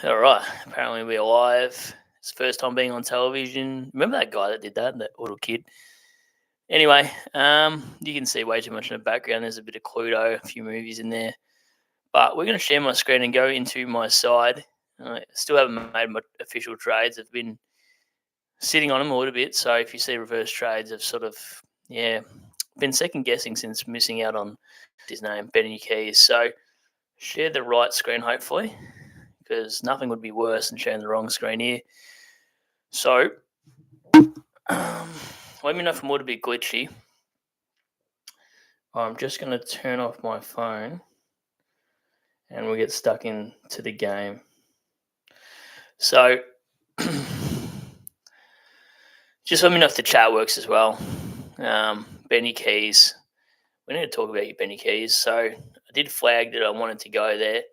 All right. Apparently we're live. It's the first time being on television. Remember that guy that did that little kid? Anyway, you can see way too much in the background. There's a bit of Cluedo, a few movies in there. But we're going to share my screen and go into my side. I still haven't made my official trades. I've been sitting on them a little bit. So if you see reverse trades, I've sort of, been second guessing since missing out on his name, Benny Keys. So share the right screen, hopefully, because nothing would be worse than sharing the wrong screen here. So, let me know if I'm a little bit glitchy. I'm just going to turn off my phone and we'll get stuck into the game. So, just let me know if the chat works as well. Benny Keys. We need to talk about your Benny Keys. So, I did flag that I wanted to go there.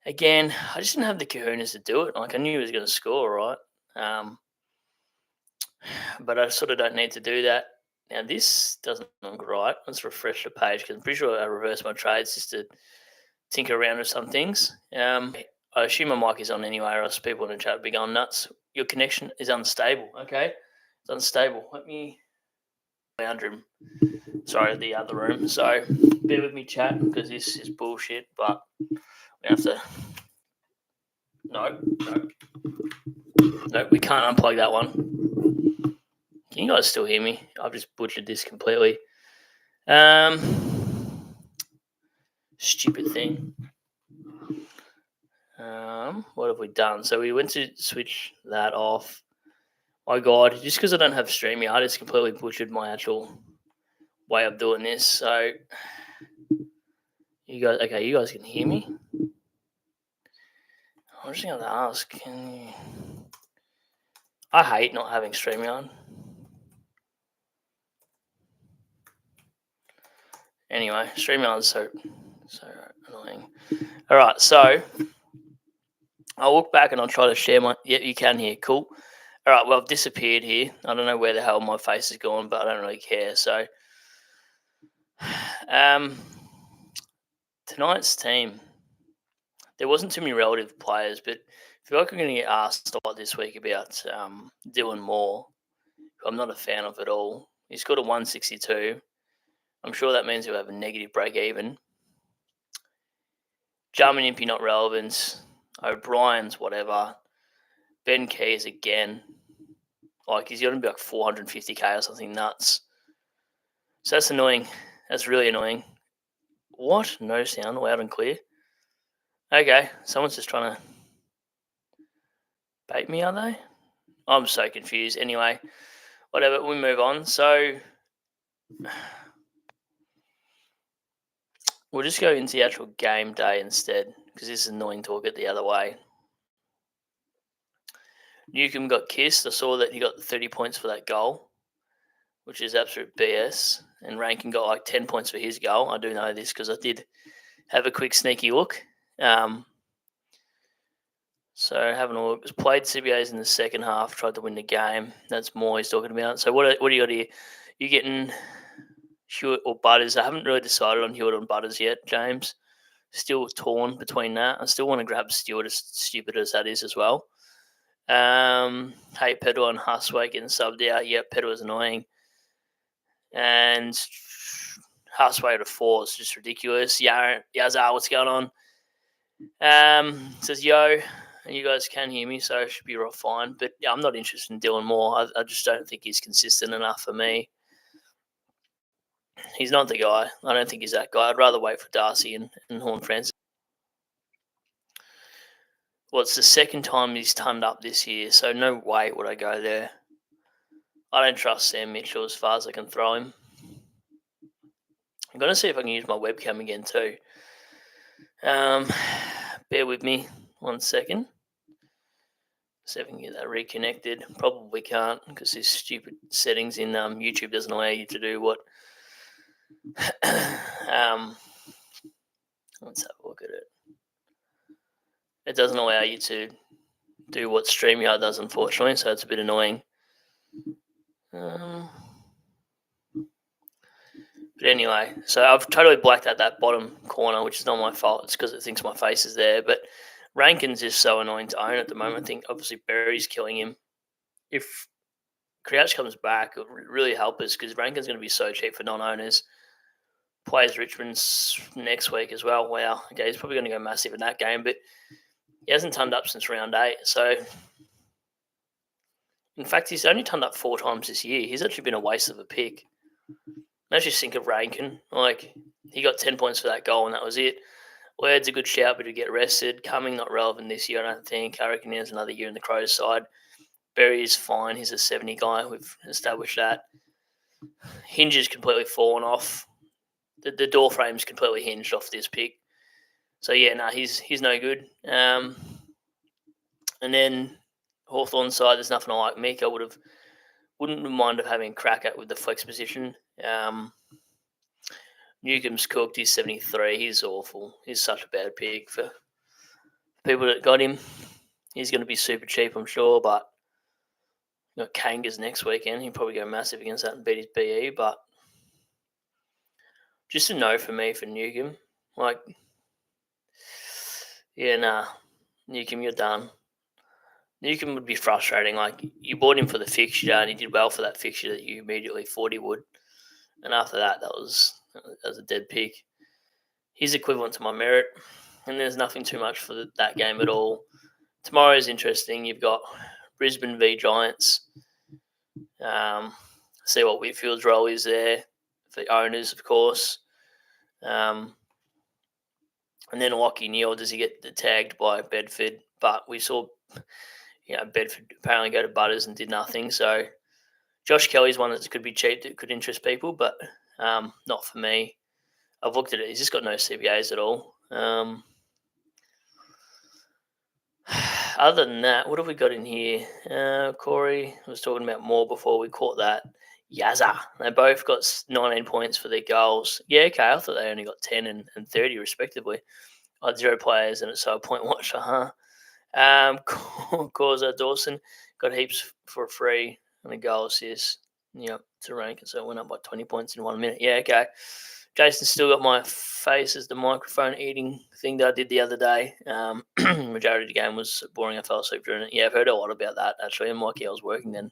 Again, I just didn't have the kahunas to do it. Like, I knew he was going to score, right? But I sort of don't need to do that. Now, this doesn't look right. Let's refresh the page because I'm pretty sure I reversed my trades just to tinker around with some things. I assume my mic is on anyway, or else people in the chat will be going nuts. Your connection is unstable, okay? It's unstable. Let me boundary. Sorry, the other room. So bear with me, chat, because this is bullshit, but we have to... No, we can't unplug that one. Can you guys still hear me? I've just butchered this completely. Stupid thing. What have we done? So we went to switch that off. My God, just because I don't have StreamYard, I just completely butchered my actual way of doing this. So you guys can hear me? I'm just going to ask, can you... I hate not having StreamYard. Anyway, StreamYard is so annoying. All right, so I'll look back and I'll try to share my... Yeah, you can hear. Cool. All right, well, I've disappeared here. I don't know where the hell my face is gone, but I don't really care. So, tonight's team, there wasn't too many relative players, but I feel like I'm going to get asked a lot this week about Dylan Moore, who I'm not a fan of at all. He's scored a 162. I'm sure that means he'll have a negative break even. Jarman Impey not relevant. O'Brien's whatever. Ben Keys again. Like, he's going to be like 450k or something nuts. So that's annoying. That's really annoying. What? No sound, loud and clear. Okay, someone's just trying to bait me, are they? I'm so confused. Anyway, whatever, we move on. So we'll just go into the actual game day instead, because this is annoying talk it the other way. Newcomb got kissed. I saw that he got 30 points for that goal, which is absolute BS. And Rankin got like 10 points for his goal. I do know this because I did have a quick sneaky look. So having a look, played CBAs in the second half, tried to win the game. That's more he's talking about. So what do you got here? You getting Hewitt or Butters? I haven't really decided on Hewitt or Butters yet, James. Still torn between that. I still want to grab Stewart, as stupid as that is as well. Hey, Pedal and Husway getting subbed out. Yep, Pedal is annoying. And Husway to 4 is just ridiculous. Yazar, what's going on? Says, yo, you guys can hear me, so it should be real fine. But yeah, I'm not interested in Dylan Moore. I just don't think he's consistent enough for me. He's not the guy. I don't think he's that guy. I'd rather wait for Darcy and Horn Francis. Well, it's the second time he's timed up this year, so no way would I go there. I don't trust Sam Mitchell as far as I can throw him. I'm going to see if I can use my webcam again too. Bear with me 1 second. See if I can get that reconnected. Probably can't because these stupid settings in YouTube doesn't allow you to do what... let's have a look at it. It doesn't allow you to do what StreamYard does, unfortunately, so it's a bit annoying. But anyway, so I've totally blacked out that bottom corner, which is not my fault. It's because it thinks my face is there. But Rankin's just so annoying to own at the moment. I think obviously Berry's killing him. If Crouch comes back, it'll really help us because Rankin's going to be so cheap for non-owners. Plays Richmond's next week as well. Wow. Okay, he's probably going to go massive in that game, but he hasn't turned up since round 8. So, in fact, he's only turned up 4 times this year. He's actually been a waste of a pick. Let's just think of Rankin. Like, he got 10 points for that goal and that was it. Laird's a good shout, but to get rested. Cumming not relevant this year, I don't think. I reckon he has another year in the Crows side. Berry's fine. He's a 70 guy. We've established that. Hinge is completely fallen off. The door frame's completely hinged off this pick. So, yeah, no, he's no good. And then Hawthorn's side, there's nothing I like. Mick, I wouldn't mind of having a crack at with the flex position. Newcomb's cooked. He's 73. He's awful. He's such a bad pick for people that got him. He's going to be super cheap, I'm sure, but you got Kangas next weekend. He'll probably go massive against that and beat his BE, but just a no for me for Newcomb. Like, yeah, nah. Newcomb, you're done. Newcomb would be frustrating. Like, you bought him for the fixture and he did well for that fixture that you immediately thought he would. And after that, that was a dead pick. He's equivalent to my merit, and there's nothing too much for that game at all. Tomorrow is interesting. You've got Brisbane v Giants. See what Whitfield's role is there for owners, of course. And then Lockie Neal, does he get tagged by Bedford? But we saw, Bedford apparently go to Butters and did nothing. So Josh Kelly's one that could be cheap, that could interest people, but not for me. I've looked at it. He's just got no CBAs at all. Other than that, what have we got in here? Corey was talking about more before we caught that. Yazza. They both got 19 points for their goals. Yeah, okay. I thought they only got 10 and 30 respectively. I had 0 players and it's so a point watcher, huh? Causa Dawson got heaps for free and a goal assist. To rank it, so it went up by 20 points in 1 minute. Yeah, okay. Jason still got my face as the microphone eating thing that I did the other day. Majority of the game was boring. I fell asleep during it. Yeah, I've heard a lot about that, actually. And Mikey, I was working then.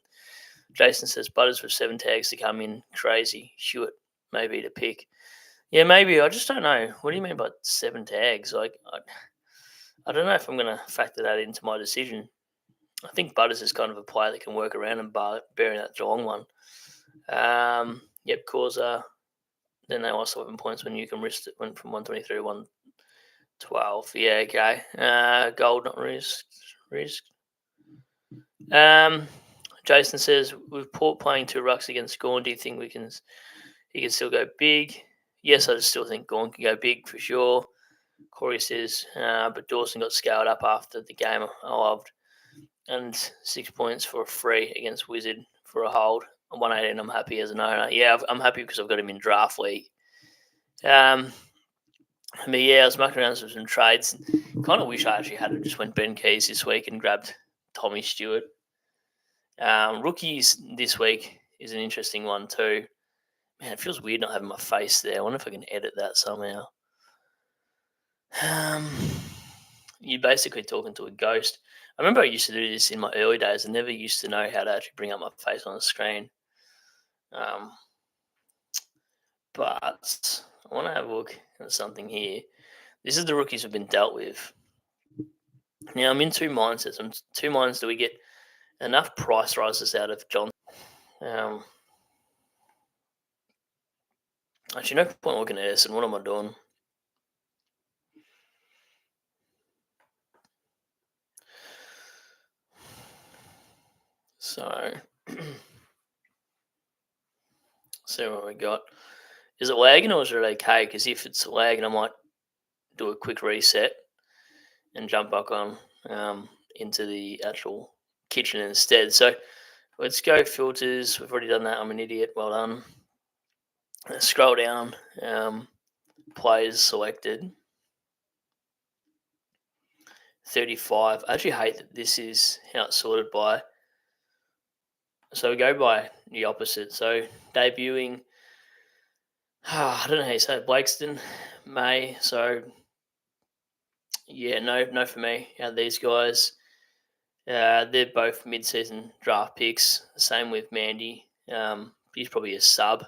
Jason says, Butters with 7 tags to come in. Crazy. Hewitt, maybe to pick. Yeah, maybe. I just don't know. What do you mean by 7 tags? Like, I don't know if I'm going to factor that into my decision. I think Butters is kind of a player that can work around and bury that Geelong one. Causa. Then they lost 11 points when Newcomb risked it, went from 123 to 112. Yeah, okay. Gold not risked. Jason says, with Port playing 2 rucks against Gawn, do you think he can still go big? Yes, I still think Gawn can go big for sure. Corey says, but Dawson got scaled up after the game I loved. And 6 points for a free against Wizard for a hold. 118, I'm happy as an owner. Yeah, I'm happy because I've got him in draft league. I was mucking around with some trades. Kind of wish I actually had just went Ben Keys this week and grabbed Tommy Stewart. Rookies this week is an interesting one too. Man, it feels weird not having my face there. I wonder if I can edit that somehow. You're basically talking to a ghost. I remember I used to do this in my early days. I never used to know how to actually bring up my face on the screen. But I want to have a look at something here. This is the rookies we've been dealt with. Now, I'm in 2 mindsets. I'm 2 minds. Do we get enough price rises out of John? Actually, no point looking at this. And what am I doing? So, see what we got. Is it lagging or is it okay? Because if it's lagging, I might do a quick reset and jump back on into the actual kitchen instead. So let's go filters. We've already done that. I'm an idiot. Well done. Let's scroll down. Players selected. 35. I actually hate that this is how it's sorted by. So we go by the opposite. So debuting, I don't know how you say it, Blakeston, May. So Yeah, no for me. These guys, they're both mid-season draft picks. Same with Mandy. He's probably a sub.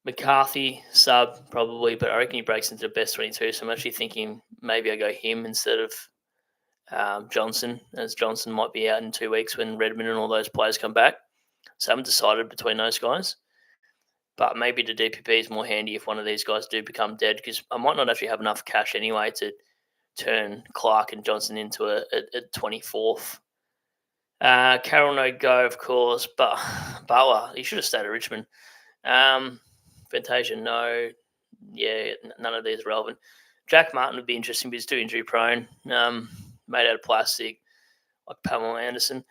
McCarthy, sub probably, but I reckon he breaks into the best 22. So I'm actually thinking maybe I go him instead of Johnson, as Johnson might be out in 2 weeks when Redmond and all those players come back. So I haven't decided between those guys. But maybe the DPP is more handy if one of these guys do become dead, because I might not actually have enough cash anyway to turn Clark and Johnson into a 24th. Carroll no go, of course, but Bauer, he should have stayed at Richmond. Fantasia, no. Yeah, none of these are relevant. Jack Martin would be interesting, but he's too injury prone. Made out of plastic, like Pamela Anderson.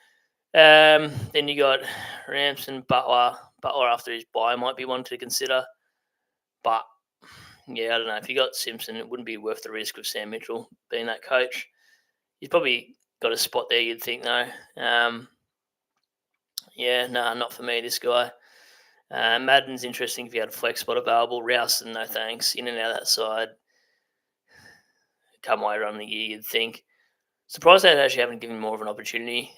Then you got Ramson, Butler. Butler after his bye might be one to consider. But, yeah, I don't know. If you got Simpson, it wouldn't be worth the risk of Sam Mitchell being that coach. He's probably got a spot there, you'd think, though. Not for me, this guy. Madden's interesting if you had a flex spot available. Rouse, no thanks. In and out of that side. Come later on in the year, you'd think. Surprised they actually haven't given more of an opportunity.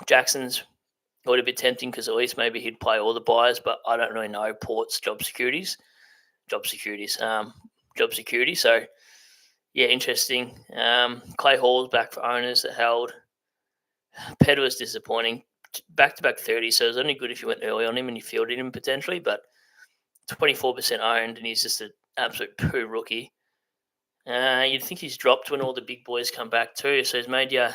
Jackson's would a bit tempting because at least maybe he'd play all the buyers, but I don't really know Port's job security. So, yeah, interesting. Clay Hall's back for owners that held. Ped was disappointing. Back-to-back 30, so it was only good if you went early on him and you fielded him potentially, but 24% owned, and he's just an absolute poo rookie. You'd think he's dropped when all the big boys come back too, so he's made you...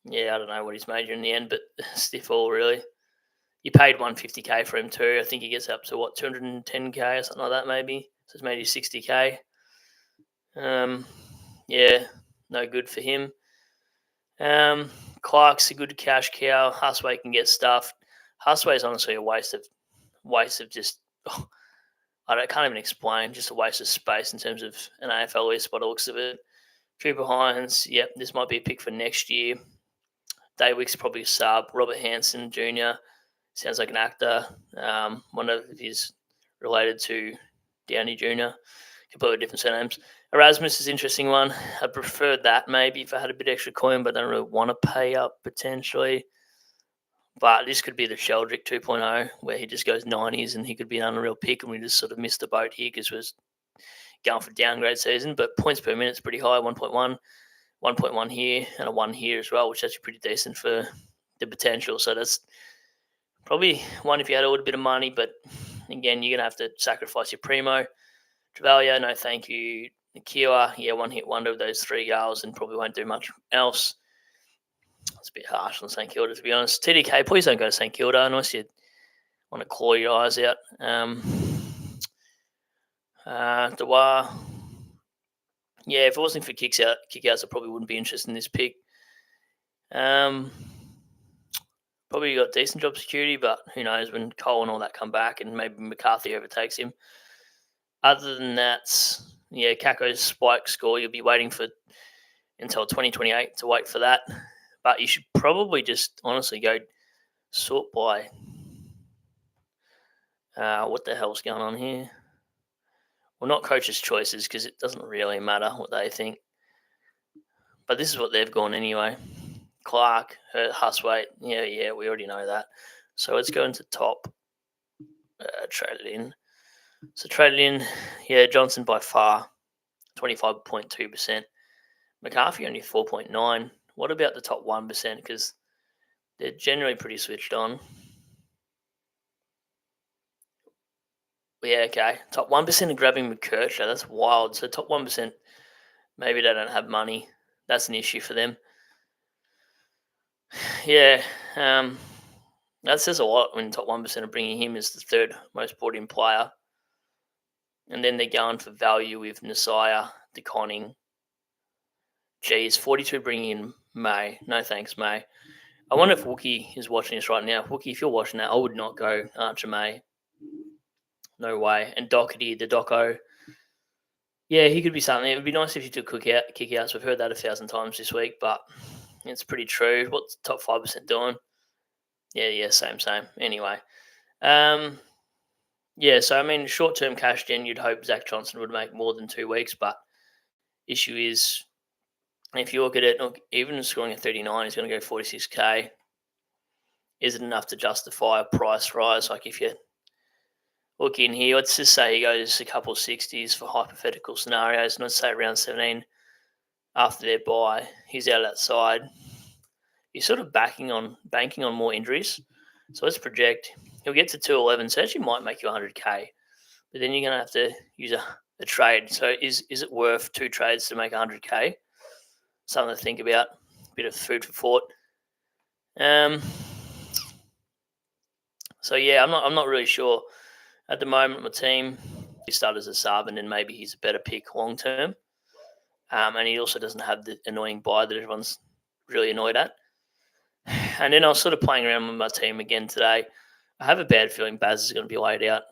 Yeah, I don't know what he's made you in the end, but stiff all, really. You paid 150k for him too. I think he gets up to, 210k or something like that maybe. So it's made you 60k. Yeah, no good for him. Clark's a good cash cow. Husway can get stuffed. Husway is honestly a waste of just... can't even explain. Just a waste of space in terms of an AFL East by the looks of it. Cooper Hines, yep, this might be a pick for next year. Daywick's probably a sub. Robert Hansen Jr. sounds like an actor. Wonder if he's related to Downey Jr. Completely different surnames. Erasmus is an interesting one. I preferred that maybe if I had a bit extra coin, but I don't really want to pay up potentially. But this could be the Sheldrick 2.0, where he just goes 90s and he could be an unreal pick, and we just sort of missed the boat here because we're going for downgrade season. But points per minute is pretty high, 1.1. 1.1 here and a 1 here as well, which is actually pretty decent for the potential. So that's probably one if you had a little bit of money, but again, you're going to have to sacrifice your primo. Travalia, no thank you. Nikiwa, yeah, one hit wonder of those 3 goals and probably won't do much else. It's a bit harsh on St Kilda, to be honest. TDK, please don't go to St Kilda unless you want to claw your eyes out. Dewar, yeah, if it wasn't for kickouts, I probably wouldn't be interested in this pick. Probably got decent job security, but who knows when Cole and all that come back and maybe McCarthy overtakes him. Other than that, yeah, Kako's spike score, you'll be waiting for until 2028 to wait for that. But you should probably just honestly go sort by what the hell's going on here. Well, not coaches' choices because it doesn't really matter what they think. But this is what they've gone anyway. Clark, Huswaite, yeah, we already know that. So let's go into top. Trade it in. So trade it in. Yeah, Johnson by far, 25.2%. McCarthy only 4.9%. What about the top 1%? Because they're generally pretty switched on. Yeah, okay. Top 1% are grabbing McKercher. That's wild. So top 1%, maybe they don't have money. That's an issue for them. Yeah, that says a lot when top 1% are bringing him as the third most bought in player. And then they're going for value with Nasiah, DeConning. Geez, 42 bringing in May. No thanks, May. I wonder if Wookie is watching this right now. Wookie, if you're watching that, I would not go Archer May. No way. And Doherty, the Doco. Yeah, he could be something. It would be nice if you took kick-outs. We've heard that 1,000 times this week, but it's pretty true. What's top 5% doing? Yeah, same. Anyway. Yeah, so, I mean, short-term cash gen, you'd hope Zach Johnson would make more than 2 weeks, but issue is, if you look at it, even scoring a 39, he's going to go 46K. Is it enough to justify a price rise? Like if you look in here, let's just say he goes a couple of 60s for hypothetical scenarios, and let's say around 17 after their bye, he's out of that side. You're sort of banking on more injuries. So let's project he'll get to 211, so actually might make you 100K. But then you're going to have to use a trade. So is it worth 2 trades to make 100K? Something to think about. A bit of food for thought. So yeah, I'm not really sure at the moment. My team, he started as a sub, and then maybe he's a better pick long term. And he also doesn't have the annoying bye that everyone's really annoyed at. And then I was sort of playing around with my team again today. I have a bad feeling Baz is going to be laid out.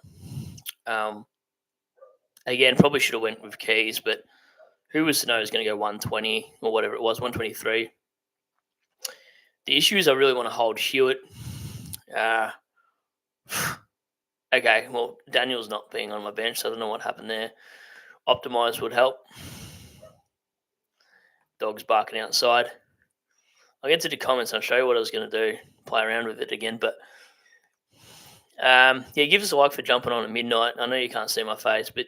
Again, probably should have went with Keys, but who was to know he's going to go 120 or whatever it was, 123. The issue is I really want to hold Hewitt. Okay, well, Daniel's not being on my bench, so I don't know what happened there. Optimise would help. Dog's barking outside. I'll get to the comments and I'll show you what I was going to do, play around with it again. But give us a like for jumping on at midnight. I know you can't see my face, but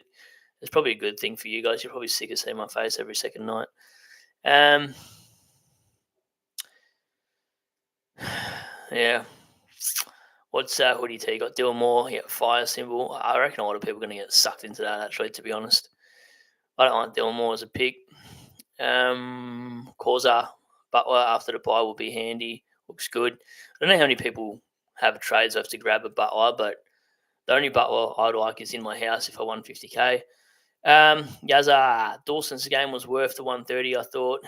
it's probably a good thing for you guys. You're probably sick of seeing my face every second night. Yeah. What's Hoodie T? Got Dylan Moore, fire symbol. I reckon a lot of people are going to get sucked into that, actually, to be honest. I don't like Dylan Moore as a pick. Causa Butler after the bye will be handy. Looks good. I don't know how many people have trades. I have to grab a Butler, but the only Butler I'd like is in my house if I won 50K. Dawson's game was worth the 130, I thought.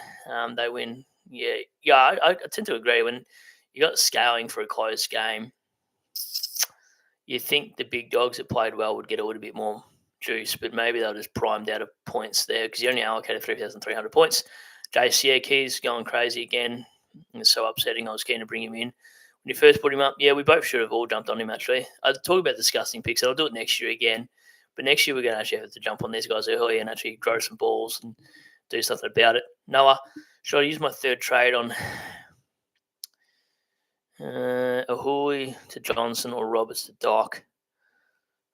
They win. I tend to agree. When you got scaling for a close game, you think the big dogs that played well would get a little bit more juice, but maybe they're just primed out of points there because you only allocated 3,300 points. JC Keys going crazy again. It's so upsetting. I was keen to bring him in. When you first put him up, we both should have all jumped on him, actually. I talk about disgusting picks, and I'll do it next year again. But next year, we're going to actually have to jump on these guys early and actually grow some balls and do something about it. Noah, should I use my third trade on Ahui to Johnson or Roberts to Doc?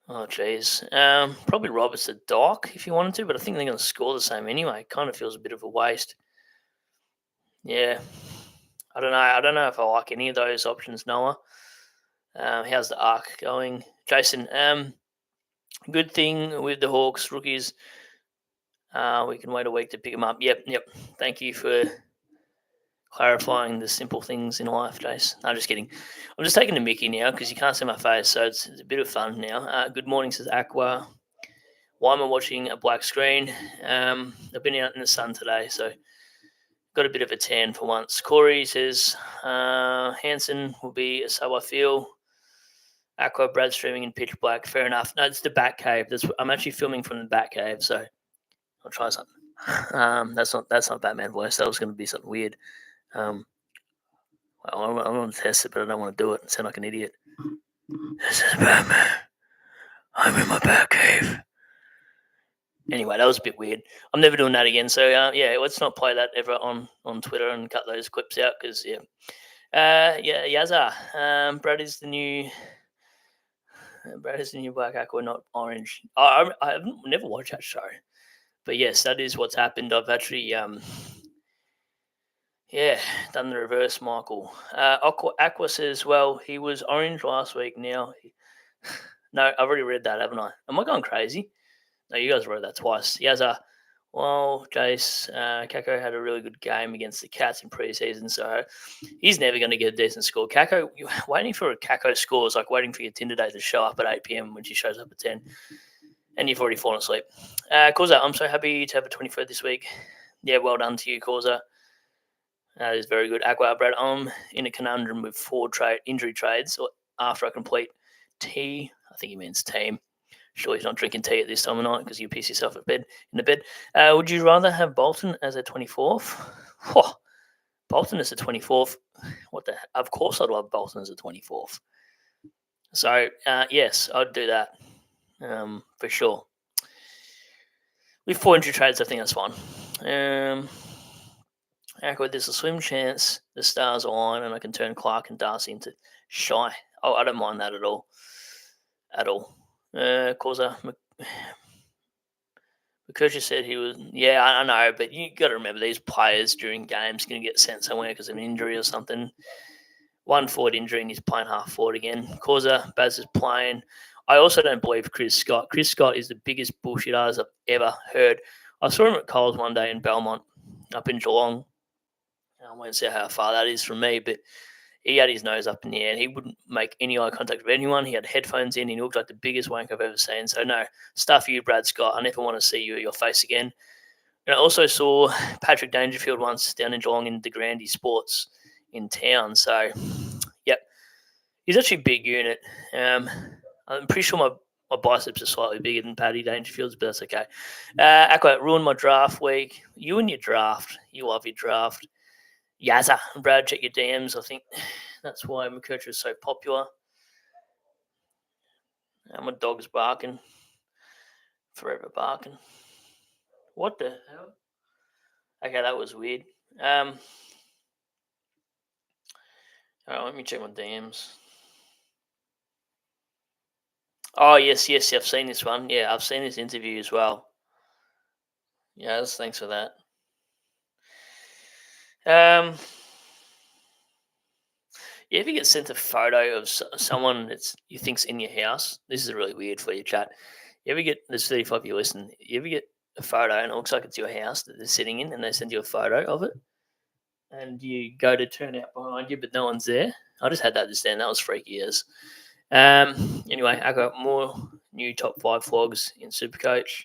Oh, jeez. Probably Roberts to Doc if you wanted to, but I think they're going to score the same anyway. It kind of feels a bit of a waste. Yeah. I don't know. I don't know if I like any of those options, Noah. How's the arc going? Jason, good thing with the Hawks rookies. We can wait a week to pick them up. Yep. Thank you for clarifying the simple things in life, Jace. No, I'm just kidding. I'm just taking the mickey now because you can't see my face, so it's a bit of fun now. Good morning, says Aqua. Why am I watching a black screen? I've been out in the sun today, so got a bit of a tan for once. Corey says Hansen will be a sub, I feel. Aqua, Brad streaming in pitch black. Fair enough. No, it's the Bat Cave. I'm actually filming from the Bat Cave, so I'll try something. That's not Batman voice. That was going to be something weird. I want to test it, but I don't want to do it and sound like an idiot. This is Batman. I'm in my Bat Cave. Anyway, that was a bit weird. I'm never doing that again. So let's not play that ever on Twitter and cut those clips out because Yazza. Brad is the new Black Aqua, not orange. I've never watched that show, but yes, that is what's happened. I've actually done the reverse, Michael. Aqua says, well, he was orange last week. Now, no, I've already read that, haven't I? Am I going crazy? No, you guys wrote that twice. Yazza, well, Jace, Kako had a really good game against the Cats in preseason, so he's never going to get a decent score. Kako, waiting for a Kako score is like waiting for your Tinder date to show up at 8 p.m. when she shows up at 10, and you've already fallen asleep. Causa, I'm so happy to have a 23rd this week. Yeah, well done to you, Causa. That is very good. Aqua, Brad, I'm in a conundrum with 4 injury trades after I complete T. I think he means team. Sure, he's not drinking tea at this time of night because you piss yourself in the bed. Would you rather have Bolton as a 24th? Oh, Bolton as a 24th? What the? Of course I'd love Bolton as a 24th. So, yes, I'd do that for sure. With 4 injury trades, I think that's fine. There's a slim chance the stars align and I can turn Clark and Darcy into shy. Oh, I don't mind that at all. At all. Causa, McCutcheon said he was, yeah, I know, but you got to remember these players during games going to get sent somewhere because of an injury or something. One forward injury and he's playing half forward again. Causa, Baz is playing. I also don't believe Chris Scott. Chris Scott is the biggest bullshit-ass I've ever heard. I saw him at Coles one day in Belmont up in Geelong. I won't say how far that is from me, but he had his nose up in the air and he wouldn't make any eye contact with anyone. He had headphones in. He looked like the biggest wank I've ever seen. So, no, stuff you, Brad Scott. I never want to see you at your face again. And I also saw Patrick Dangerfield once down in Geelong in the Grandy Sports in town. So, yep, he's actually a big unit. I'm pretty sure my biceps are slightly bigger than Paddy Dangerfield's, but that's okay. Aqua ruined my draft week. You and your draft. You love your draft. Yazza. Brad, check your DMs. I think that's why McCutcheon is so popular. My dog's barking. Forever barking. What the hell? Okay, that was weird. All right, let me check my DMs. Oh, yes, I've seen this one. Yeah, I've seen this interview as well. Yes, thanks for that. You ever get sent a photo of someone that you think's in your house? This is really weird for your chat. You ever get, there's 35 of you listen, you ever get a photo and it looks like it's your house that they're sitting in and they send you a photo of it? And you go to turn out behind you, but no one's there? I just had that just then. That was freaky as. Anyway, I got more new top 5 flogs in Supercoach.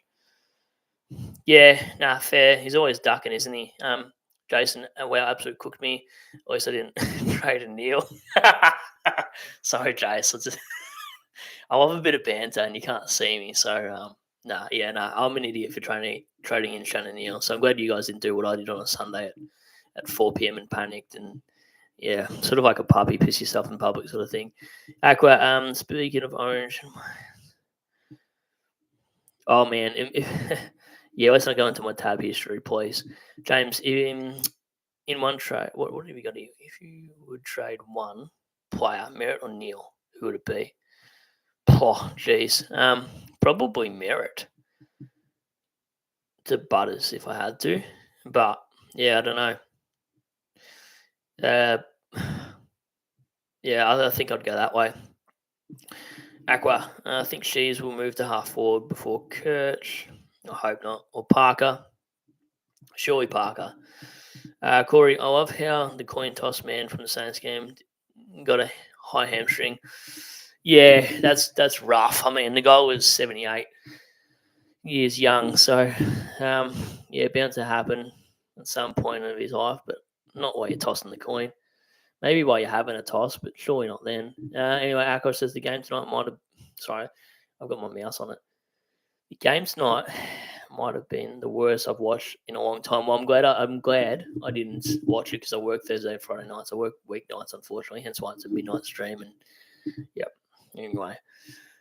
Yeah, nah, fair. He's always ducking, isn't he? Jason, well, absolutely cooked me. At least I didn't trade a Neil. Sorry, Jason. I love a bit of banter, and you can't see me, so I'm an idiot for trading in Shannon Neil. So I'm glad you guys didn't do what I did on a Sunday at 4 p.m. and panicked, and yeah, sort of like a puppy, piss yourself in public sort of thing. Aqua, speaking of orange, oh man, yeah, let's not go into my tab history, please. James, in one trade, what have you got here? If you would trade one player, Merritt or Neil, who would it be? Oh, geez. Probably Merritt to Butters if I had to. But, yeah, I don't know. Yeah, I think I'd go that way. Aqua, I think Shees will move to half forward before Kirch. I hope not. Or Parker. Surely Parker. Corey, I love how the coin toss man from the Saints game got a high hamstring. Yeah, that's rough. I mean, the guy was 78 years young, so yeah, bound to happen at some point of his life, but not while you're tossing the coin. Maybe while you're having a toss, but surely not then. Anyway, Akko says the game tonight might have. Sorry, I've got my mouse on it. The game tonight might have been the worst I've watched in a long time. Well, I'm glad I didn't watch it because I work Thursday and Friday nights. I work weeknights, unfortunately, hence why it's a midnight stream. And yep. Anyway,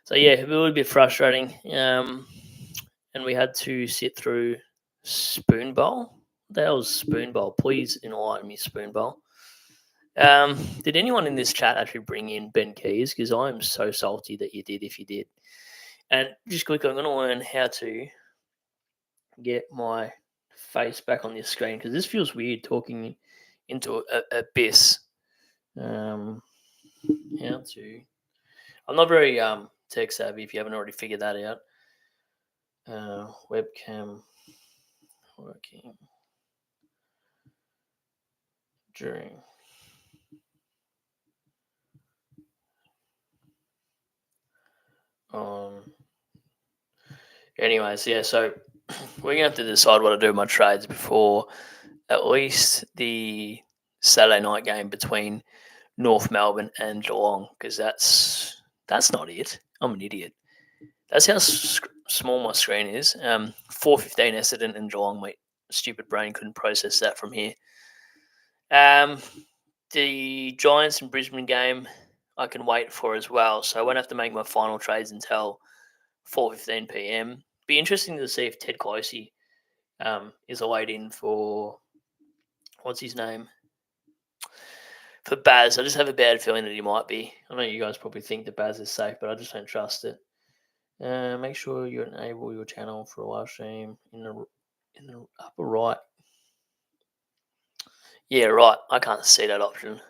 so yeah, it was a bit frustrating. And we had to sit through Spoon Bowl. That was Spoon Bowl. Please enlighten me, Spoon Bowl. Did anyone in this chat actually bring in Ben Keys? Because I'm so salty that you did if you did. And just quickly, I'm going to learn how to get my face back on this screen because this feels weird talking into a abyss. How to... I'm not very tech savvy if you haven't already figured that out. Webcam working during anyways, yeah, so we're gonna have to decide what to do with my trades before at least the Saturday night game between North Melbourne and Geelong, because that's not it. I'm an idiot. That's how small my screen is. 4:15 Essendon and Geelong, mate. Stupid brain couldn't process that from here. The Giants and Brisbane game I can wait for as well, so I won't have to make my final trades until 4:15 p.m. Be interesting to see if Ted Closey is a wait in for what's his name? For Baz. I just have a bad feeling that he might be. I know you guys probably think that Baz is safe, but I just don't trust it. Make sure you enable your channel for a live stream in the upper right. Yeah, right. I can't see that option.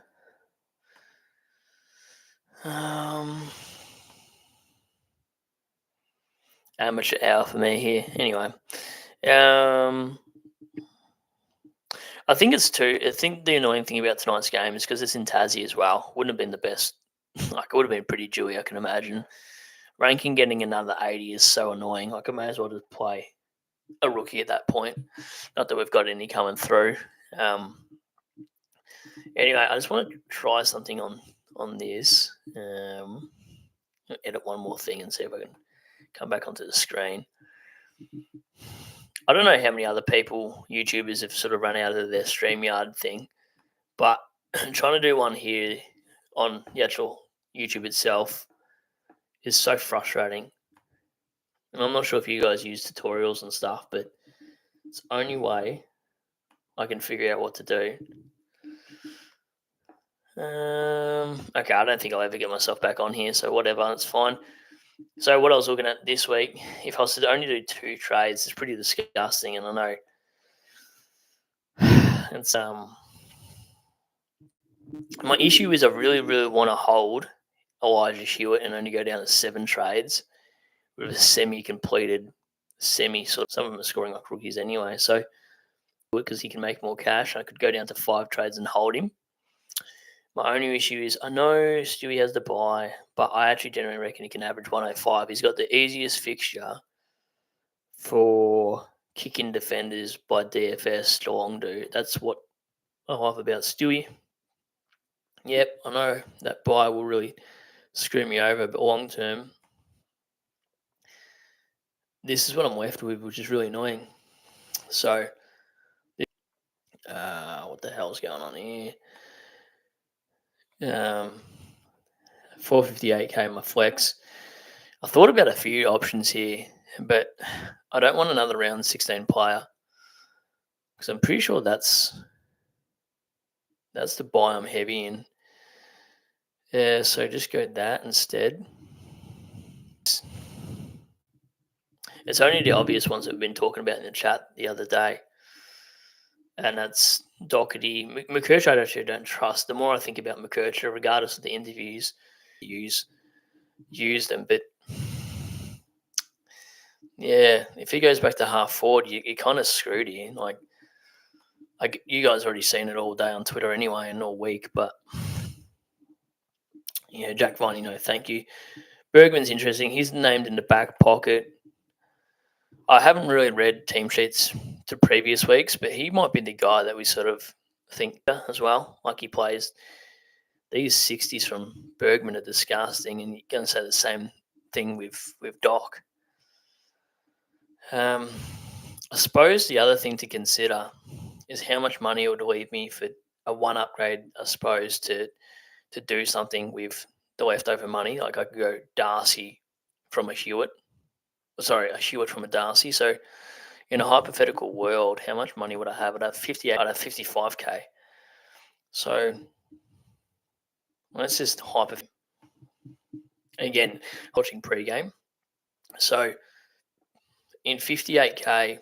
Amateur hour for me here. Anyway, I think it's two. I think the annoying thing about tonight's game is because it's in Tassie as well. Wouldn't have been the best. Like, it would have been pretty dewy, I can imagine. Ranking getting another 80 is so annoying. Like, I may as well just play a rookie at that point. Not that we've got any coming through. Anyway, I just want to try something on this. Edit one more thing and see if I can come back onto the screen. I don't know how many other people, YouTubers, have sort of run out of their StreamYard thing, but trying to do one here on the actual YouTube itself is so frustrating. And I'm not sure if you guys use tutorials and stuff, but it's the only way I can figure out what to do. Okay, I don't think I'll ever get myself back on here, so whatever, it's fine. So what I was looking at this week, if I was to only do 2 trades, it's pretty disgusting, and I know it's my issue is I really, really want to hold Elijah Hewitt and only go down to 7 trades with a semi-completed, sort of, some of them are scoring like rookies anyway, so because he can make more cash, I could go down to 5 trades and hold him. My only issue is I know Stewie has the buy, but I actually generally reckon he can average 105. He's got the easiest fixture for kicking defenders by DFS to long do. That's what I love about Stewie. Yep, I know that buy will really screw me over, but long term, this is what I'm left with, which is really annoying. So, what the hell's going on here? 458k my flex. I thought about a few options here, but I don't want another round 16 player because I'm pretty sure that's the buy I'm heavy in. Yeah, so just go that instead. It's only the obvious ones that we've been talking about in the chat the other day, and that's Doherty. McKercher I actually don't trust. The more I think about McKercher, regardless of the interviews, use them, but yeah, if he goes back to half forward, you're kind of screwed here. Like you guys already seen it all day on Twitter anyway, and all week. But yeah, Jack Viney, no, thank you. Bergman's interesting. He's named in the back pocket. I haven't really read team sheets to previous weeks, but he might be the guy that we sort of think as well. Like, he plays these 60s from Bergman are disgusting, and you're going to say the same thing with Doc. I suppose the other thing to consider is how much money it would leave me for a 1 upgrade, I suppose, to do something with the leftover money. Like, I could go Darcy from a Hewitt. Sorry, a Hewitt from a Darcy. So in a hypothetical world, how much money would I have? I'd have 58. I'd have 55k. So let's just again, watching pre-game. So in 58k,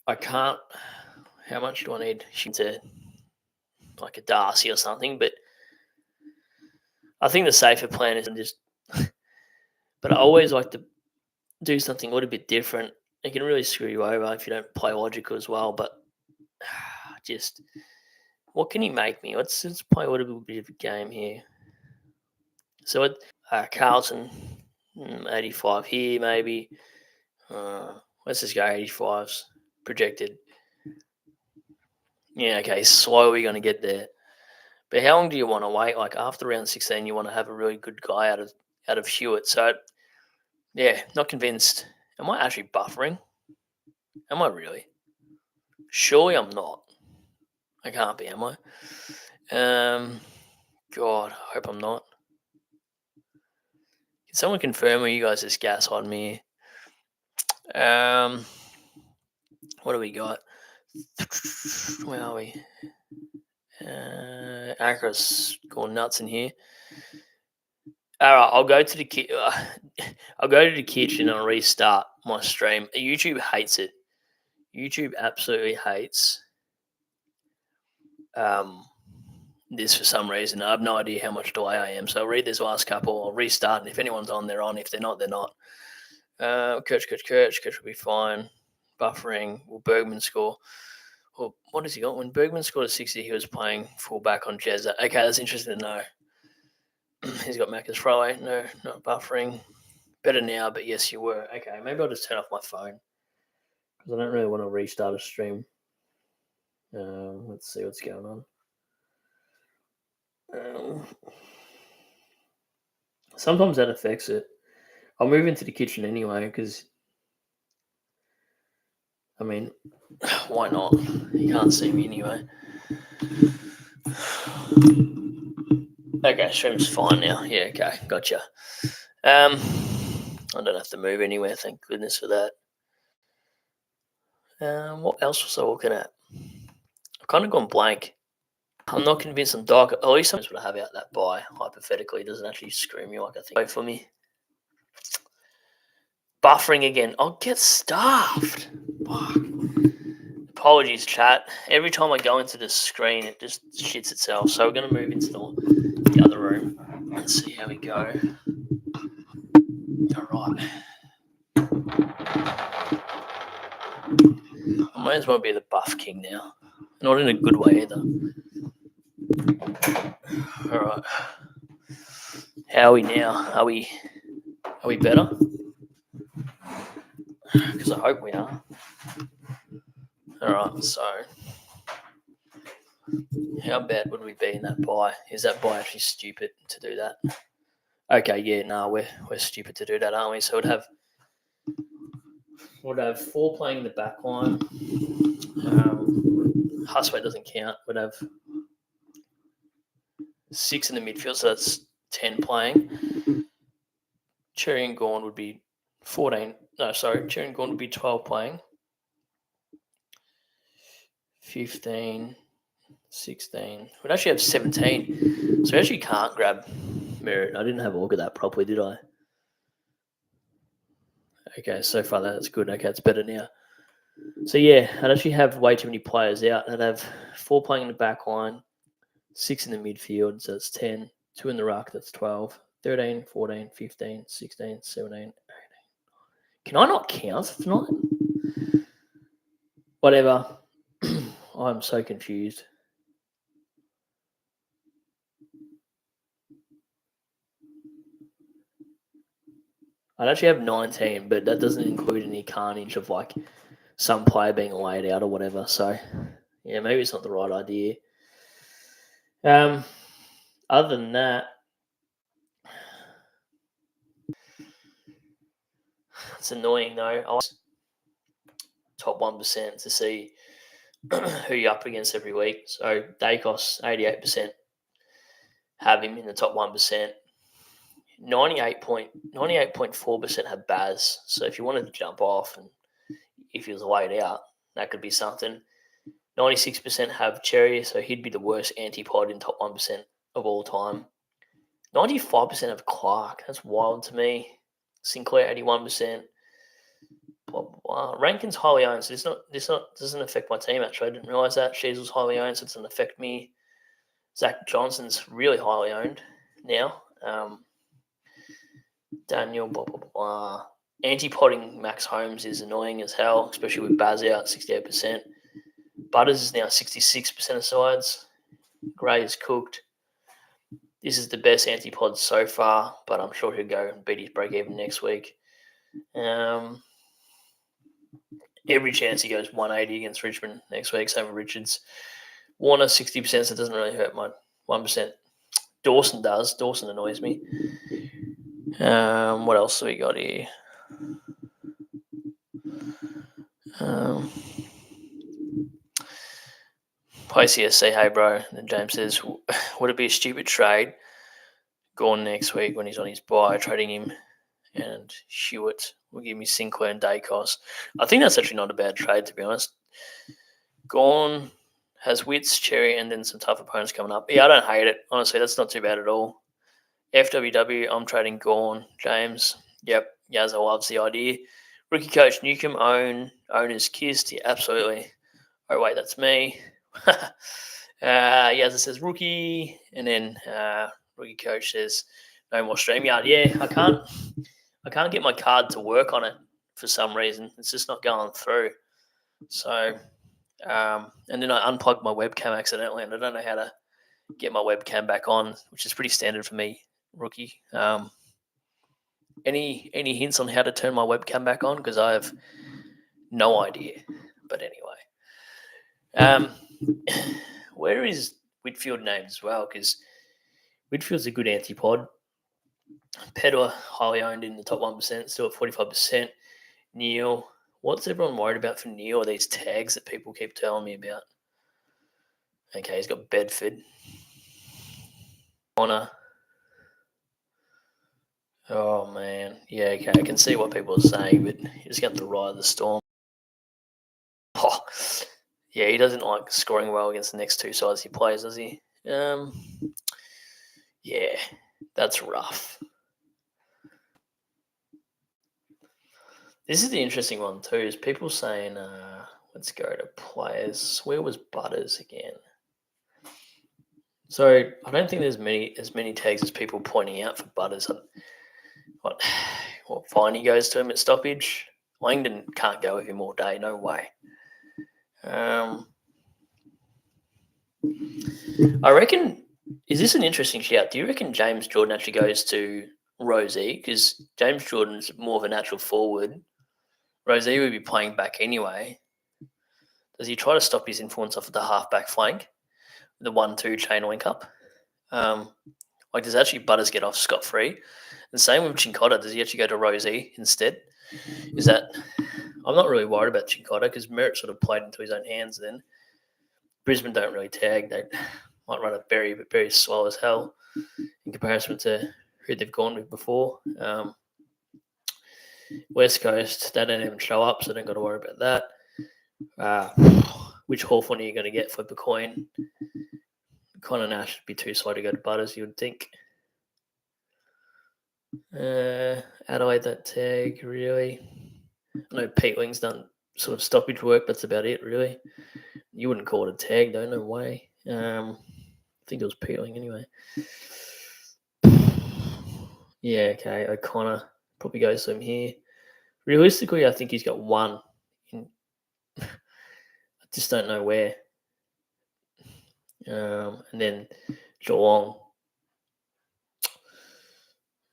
I can't. How much do I need to, like, a Darcy or something? But I think the safer plan is just. But I always like to do something a little bit different. It can really screw you over if you don't play logical as well. But just, what can he make me? Let's play a little bit of a game here. So Carlton, 85 here maybe. Let's just go 85s projected. Yeah, okay, slowly going to get there. But how long do you want to wait? Like, after round 16, you want to have a really good guy out of Hewitt. So, yeah, not convinced. Am I actually buffering? Am I really? Surely I'm not. I can't be, am I? God, I hope I'm not. Can someone confirm, or you guys just gaslighting me? What do we got? Where are we? Acra's going nuts in here. All right, I'll go to the I'll go to the kitchen and restart my stream. YouTube hates it. YouTube absolutely hates this for some reason. I have no idea how much delay I am. So I'll read this last couple. I'll restart, and if anyone's on, they're on. If they're not, they're not. Kirch will be fine. Buffering. Will Bergman score? Well, what has he got? When Bergman scored a 60, he was playing fullback on Jezza. Okay, that's interesting to know. He's got Macca's throwaway. No, not buffering. Better now, but yes, you were. Okay, maybe I'll just turn off my phone because I don't really want to restart a stream. Let's see what's going on. Sometimes that affects it. I'll move into the kitchen anyway because, I mean, why not? You can't see me anyway. Okay, stream's fine now. Yeah, okay, gotcha. I don't have to move anywhere, thank goodness for that. What else was I looking at? I've kind of gone blank. I'm not convinced I'm dark. At least I'm what I have out that buy, hypothetically. It doesn't actually scream me like I think. Wait for me. Buffering again. I'll get stuffed. Fuck. Apologies, chat. Every time I go into the screen, it just shits itself. So we're going to move into the other room and see how we go. All right. I might as well be the buff king now. Not in a good way either. All right. How are we now? Are we better? Because I hope we are. All right. So, how bad would we be in that buy? Is that buy actually stupid to do that? Okay. Yeah. No, we're stupid to do that, aren't we? So we'd have 4 playing in the back line. Husway doesn't count. We'd have 6 in the midfield, so that's 10 playing. Cherry and Gorn would be 14. No, sorry. Cherry and Gorn would be 12 playing. 15, 16. We'd actually have 17. So we actually can't grab Merritt. I didn't have a look at that properly, did I? Okay, so far that's good. Okay, it's better now. So yeah, I'd actually have way too many players out. I'd have 4 playing in the back line, 6 in the midfield, so that's 10. 2 in the ruck, that's 12. 13, 14, 15, 16, 17, 18. Can I not count tonight? Whatever. I'm so confused. I'd actually have 19, but that doesn't include any carnage of like some player being laid out or whatever. So, yeah, maybe it's not the right idea. Other than that, it's annoying though. I was top 1% to see who you're up against every week. So, Dacos, 88%. Have him in the top 1%. 98.4% have Baz. So if you wanted to jump off and if he was laid out, that could be something. 96% have Cherry, so he'd be the worst antipod in top 1% of all time. 95% have Clark. That's wild to me. Sinclair, 81%. Blah, blah, blah. Rankin's highly owned, so this doesn't affect my team, actually. I didn't realise that. Sheasel's highly owned, so it doesn't affect me. Zach Johnson's really highly owned now. Daniel, blah, blah, blah. Anti-potting Max Holmes is annoying as hell, especially with Baz out, 68%. Butters is now 66% of sides. Gray is cooked. This is the best antipod so far, but I'm sure he'll go and beat his break-even next week. Every chance he goes 180 against Richmond next week, same with Richards. Warner, 60%, so it doesn't really hurt my 1%. Dawson does. Dawson annoys me. What else have we got here? Placey say, hey, bro. And James says, would it be a stupid trade Gone next week when he's on his bye, trading him and Hewitt will give me Sinclair and Dacos. I think that's actually not a bad trade, to be honest. Gawn has Wits, Cherry, and then some tough opponents coming up. Yeah, I don't hate it. Honestly, that's not too bad at all. FWW, I'm trading Gawn, James. Yep, Yazza loves the idea. Rookie coach Newcomb, owners kissed. Yeah, absolutely. Oh, wait, that's me. Yazza says rookie, and then rookie coach says no more StreamYard. Yeah, I can't get my card to work on it for some reason. It's just not going through. So, and then I unplugged my webcam accidentally, and I don't know how to get my webcam back on, which is pretty standard for me, rookie. Any hints on how to turn my webcam back on? Because I have no idea. But anyway, where is Midfield named as well? Because Midfield's a good antipod. Pedwa, highly owned in the top 1%, still at 45%. Neil, what's everyone worried about for Neil? Are these tags that people keep telling me about? Okay, he's got Bedford. Honor. Oh, man. Yeah, okay, I can see what people are saying, but he's got the ride of the storm. Oh, yeah, he doesn't like scoring well against the next two sides he plays, does he? Yeah, that's rough. This is the interesting one too. Is people saying, "Let's go to players." Where was Butters again? So I don't think there's as many tags as people pointing out for Butters. What fine he goes to him at stoppage? Langdon can't go with him all day. No way. I reckon. Is this an interesting shout? Do you reckon James Jordan actually goes to Rosie? Because James Jordan's more of a natural forward. Rosie would be playing back anyway. Does he try to stop his influence off of the half-back flank? The 1-2 chain link up? Does actually Butters get off scot-free? And same with Chincotta. Does he actually go to Rosie instead? Is that... I'm not really worried about Chincotta because Merritt sort of played into his own hands then. Brisbane don't really tag. They might run it very, very slow as hell in comparison to who they've gone with before. West Coast, they don't even show up, so don't got to worry about that. Which Hawthorn are you going to get? Flip a coin. Connor Nash would be too slow to go to Butters, you would think. Adelaide don't tag, really. I know Pete Wing's done sort of stoppage work, that's about it, really. You wouldn't call it a tag, though, no way. I think it was Pete Wing anyway. Yeah, okay, O'Connor probably goes to him here. Realistically, I think he's got one. I just don't know where. And then Geelong.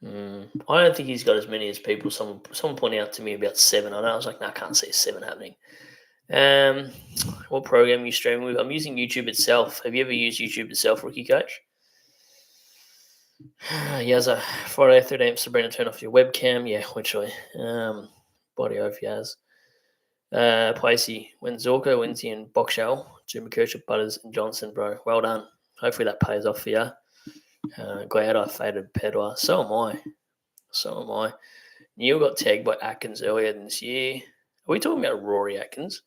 I don't think he's got as many as people. Someone pointed out to me about 7. I know. I was like, no, I can't see 7 happening. What program are you streaming with? I'm using YouTube itself. Have you ever used YouTube itself, rookie coach? Yazza, Friday 13th, Sabrina, turn off your webcam. Yeah, literally. Body over Yaz. Placey, when Zorko, Wednesday, and Boxshell, Jim McKerchuk, Butters, and Johnson, bro. Well done. Hopefully that pays off for you. Glad I faded Pedwa. So am I. Neil got tagged by Atkins earlier this year. Are we talking about Rory Atkins?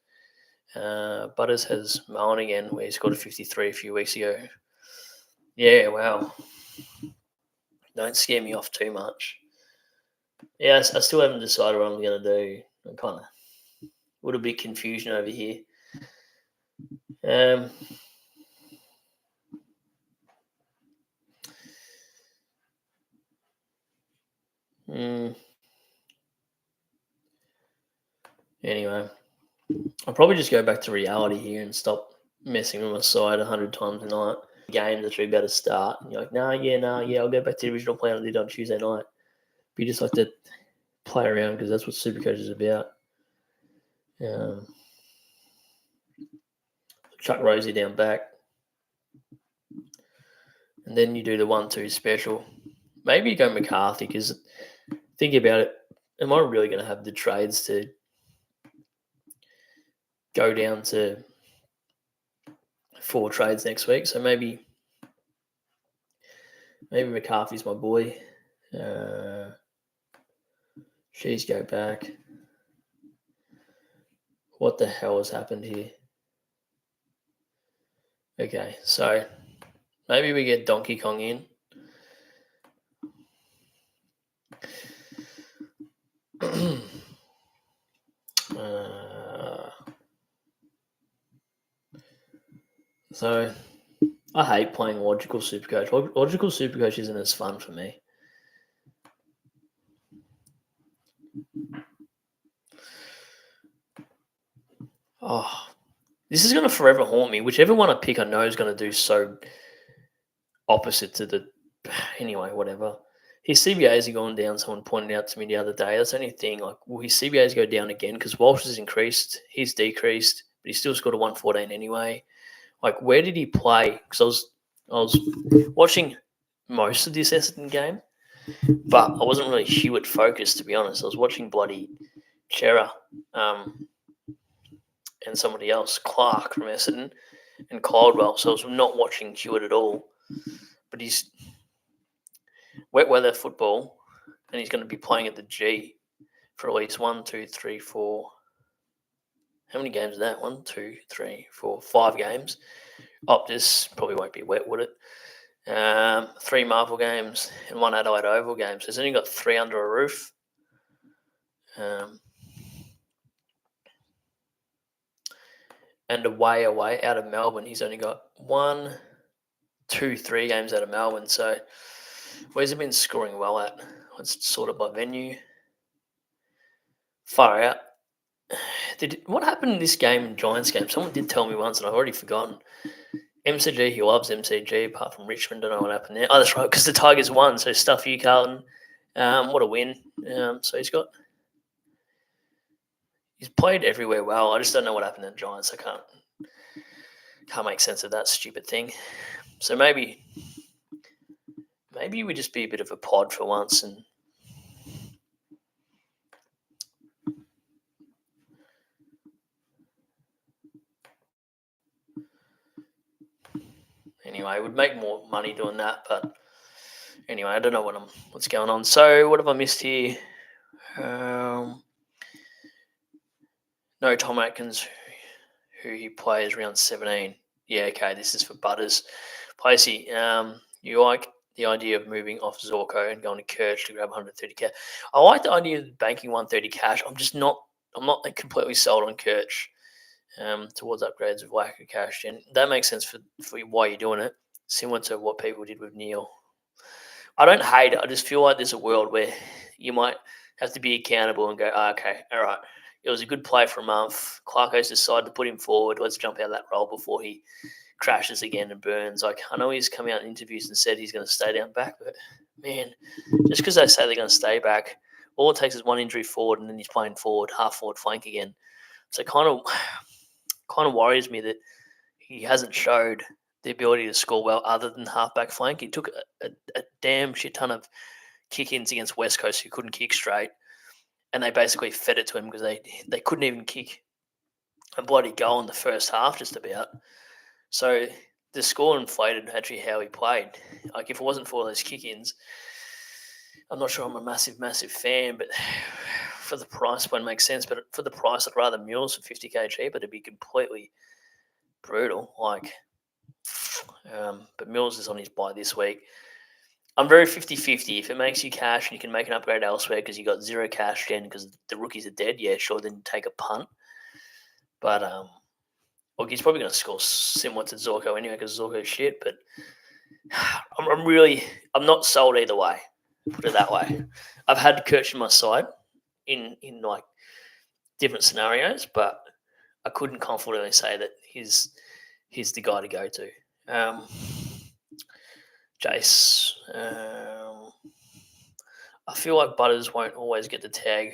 Butters has Mullen again, where he scored a 53 a few weeks ago. Yeah, wow. Don't scare me off too much. Yeah, I still haven't decided what I'm going to do. I'm kind of a little bit confusion over here. Anyway, I'll probably just go back to reality here and stop messing with my side 100 times a night. Games that you're about to start, and you're like, yeah, I'll go back to the original plan I did on Tuesday night. But you just like to play around because that's what Supercoach is about. Chuck Rosie down back. And then you do the 1-2 special. Maybe you go McCarthy because think about it. Am I really going to have the trades to go down to 4 trades next week? So maybe McCarthy's my boy. She's go back. What the hell has happened here? Okay, so maybe we get Donkey Kong in. So I hate playing Logical Supercoach. Logical Supercoach isn't as fun for me. Oh, this is going to forever haunt me. Whichever one I pick, I know is going to do so opposite to the. Anyway, whatever. His CBAs are going down. Someone pointed out to me the other day. That's the only thing. Like, will his CBAs go down again? Because Walsh has increased, he's decreased, but he's still scored a 114 anyway. Like, where did he play? Because I was watching most of the Essendon game, but I wasn't really Hewitt focused, to be honest. I was watching bloody Chera and somebody else, Clark from Essendon, and Caldwell. So I was not watching Hewitt at all. But he's wet weather football, and he's going to be playing at the G for at least 1, 2, 3, 4. How many games is that? 1, 2, 3, 4, 5 games. Optus probably won't be wet, would it? 3 Marvel games and 1 Adelaide Oval game. So he's only got 3 under a roof. And away out of Melbourne, he's only got 1, 2, 3 games out of Melbourne. So where's he been scoring well at? Let's sort it by venue. Far out. What happened in this game, Giants game? Someone did tell me once, and I've already forgotten. MCG, he loves MCG, apart from Richmond. Don't know what happened there. Oh, that's right, because the Tigers won. So stuff you, Carlton. What a win. So he's played everywhere well. I just don't know what happened in Giants. I can't make sense of that stupid thing. So maybe we just be a bit of a pod for once and anyway, would make more money doing that. But anyway, I don't know what's going on. So what have I missed here? No, Tom Atkins, who he plays round 17. Yeah, okay, this is for Butters. Placey, you like the idea of moving off Zorko and going to Kirch to grab 130k? I like the idea of banking 130 cash. I'm not completely sold on Kirch towards upgrades of Wacker cash. And that makes sense for why you're doing it, similar to what people did with Neil. I don't hate it. I just feel like there's a world where you might have to be accountable and go, okay, all right, it was a good play for a month. Clarko's decided to put him forward. Let's jump out of that role before he crashes again and burns. Like, I know he's come out in interviews and said he's going to stay down back, but man, just because they say they're going to stay back, all it takes is one injury forward and then he's playing forward, half forward flank again. So it kind of worries me that he hasn't showed the ability to score well other than halfback flank. He took a damn shit ton of kick-ins against West Coast who couldn't kick straight, and they basically fed it to him because they couldn't even kick a bloody goal in the first half just about. So the score inflated actually how he played. Like, if it wasn't for those kick-ins, I'm not sure I'm a massive fan, but for the price, one makes sense. But for the price, I'd rather Mules for 50k cheaper to be completely brutal. Like, but Mills is on his bye this week. I'm very 50-50. If it makes you cash and you can make an upgrade elsewhere because you got 0 cash then because the rookies are dead, yeah, sure, then take a punt. But look, he's probably going to score similar to Zorko anyway because Zorko's shit. But I'm not sold either way. Put it that way. I've had Kirch on my side in like different scenarios, but I couldn't confidently say that he's the guy to go to. Jace, I feel like Butters won't always get the tag,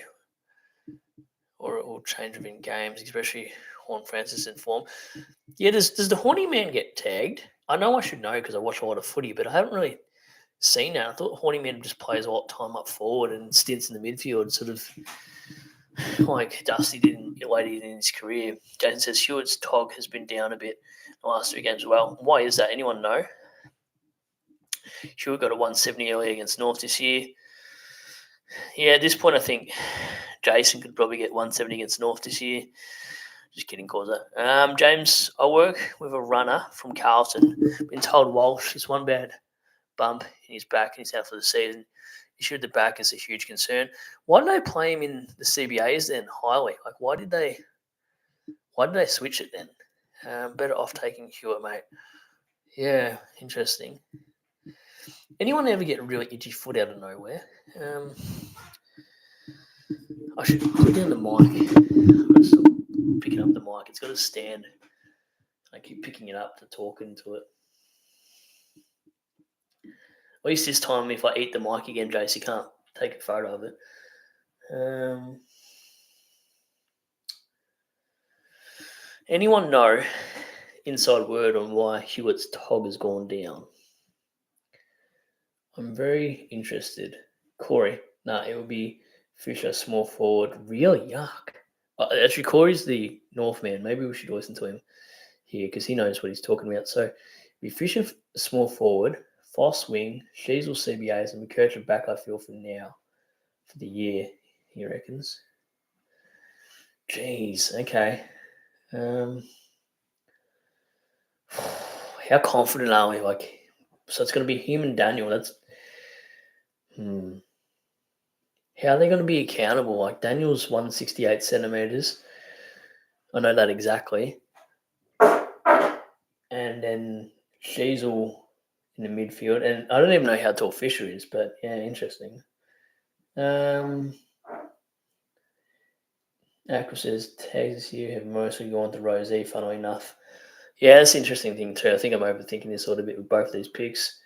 or it will change within games, especially Horn Francis in form. Yeah, does the Horny Man get tagged? I know I should know because I watch a lot of footy, but I haven't really seen that. I thought Horny Man just plays a lot of time up forward and stints in the midfield, sort of like Dusty did later in his career. Jason says Hewitt's tog has been down a bit in the last 3 games as well. Why is that? Anyone know? Hewitt got a 170 early against North this year. Yeah, at this point, I think Jason could probably get 170 against North this year. Just kidding, Causa. James, I work with a runner from Carlton. Been told Walsh has one bad bump in his back and he's out for the season. Issue at the back is a huge concern. Why did they play him in the CBAs then highly? Like, why did they switch it then? Better off taking Hewitt, mate. Yeah, interesting. Anyone ever get a really itchy foot out of nowhere? I should put down the mic. I'm still picking up the mic. It's got a stand. I keep picking it up to talk into it. At least this time, if I eat the mic again, Jace, you can't take a photo of it. Anyone know inside word on why Hewitt's tog has gone down? I'm very interested. Corey, it would be Fisher, small forward. Really yuck. Actually, Corey's the Northman. Maybe we should listen to him here because he knows what he's talking about. So, be Fisher, small forward, Foss wing, Sheasel CBAs, and McKercher back, I feel, for now, for the year, he reckons. Jeez, okay. How confident are we? So it's going to be him and Daniel. That's How are they going to be accountable? Like Daniel's 168 centimeters. I know that exactly. And then Sheasel in the midfield, and I don't even know how tall Fisher is, but yeah, interesting. Aqua says tags this year have mostly gone to Rosie, funnily enough. Yeah, that's an interesting thing too. I think I'm overthinking this a little bit with both of these picks.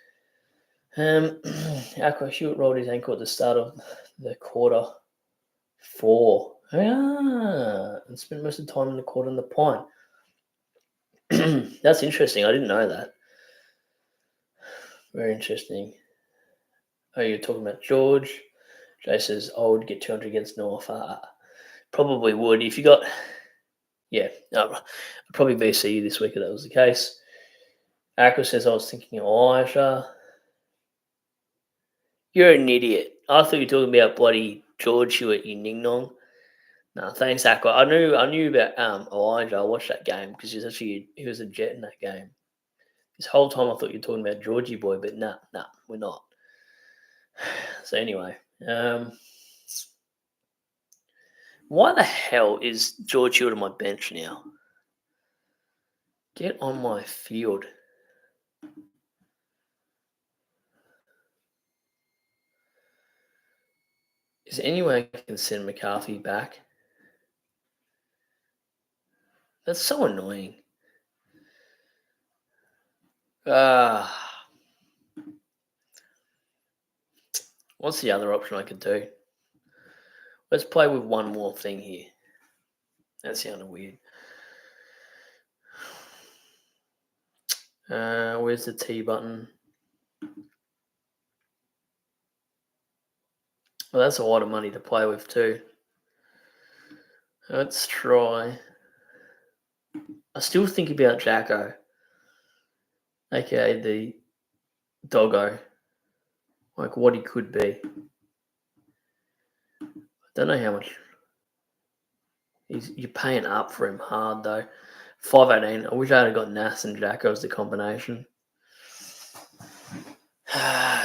Aqua Hewitt rolled his ankle at the start of the quarter 4. And spent most of the time in the quarter in the pine. That's interesting. I didn't know that. Very interesting. Oh, you're talking about George. Jay says, I would get 200 against North. Probably would. If you got... Yeah, I'd probably VC you this week if that was the case. Aqua says, I was thinking Elijah. You're an idiot. I thought you were talking about bloody George Hewitt, you ning-nong. No, thanks, Aqua. I knew about Elijah. I watched that game because he was a Jet in that game. This whole time I thought you were talking about Georgie boy, but nah, we're not. So anyway, why the hell is George Hewitt on my bench now? Get on my field. Is there any way I can send McCarthy back? That's so annoying. What's the other option I could do? Let's play with one more thing here. That sounded weird. Where's the T button? Well, that's a lot of money to play with too. Let's try. I still think about Jacko, aka the doggo, like what he could be. I don't know how much. You're paying up for him hard though. 518. I wish I had got Nas and Jacko as the combination.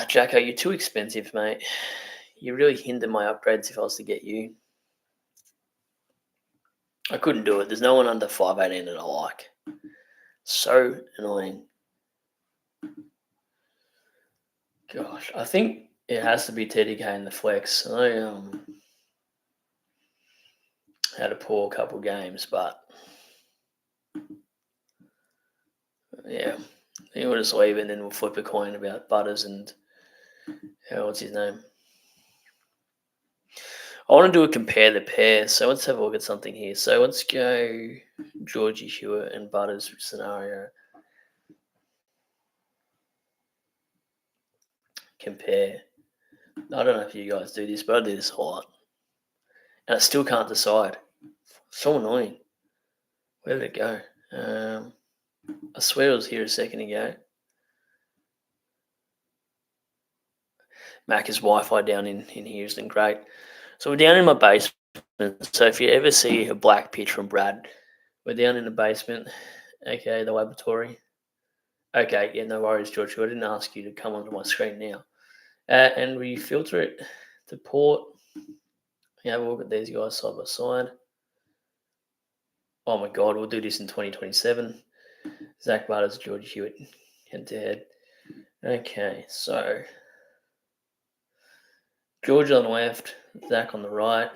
Jacko, you're too expensive, mate. You really hinder my upgrades if I was to get you. I couldn't do it. There's no one under 518 that I like. So annoying. Gosh, I think it has to be TDK in the flex. I had a poor couple games, but yeah, I think we'll just leave it and then we'll flip a coin about Butters and what's his name? I want to do a compare the pair, so let's have a look at something here. So let's go Georgie Hewitt and Butters scenario. Compare. I don't know if you guys do this, but I do this a lot. And I still can't decide. So annoying. Where did it go? I swear it was here a second ago. Macca's Wi-Fi down in here isn't great. So we're down in my basement. So if you ever see a black pitch from Brad, we're down in the basement, aka the laboratory. Okay, yeah, no worries, George. I didn't ask you to come onto my screen now. And we filter it to port. Yeah, we'll look at these guys side by side. Oh my God, we'll do this in 2027. Zach Butters, George Hewitt, head to head. Okay, so George on the left, Zach on the right.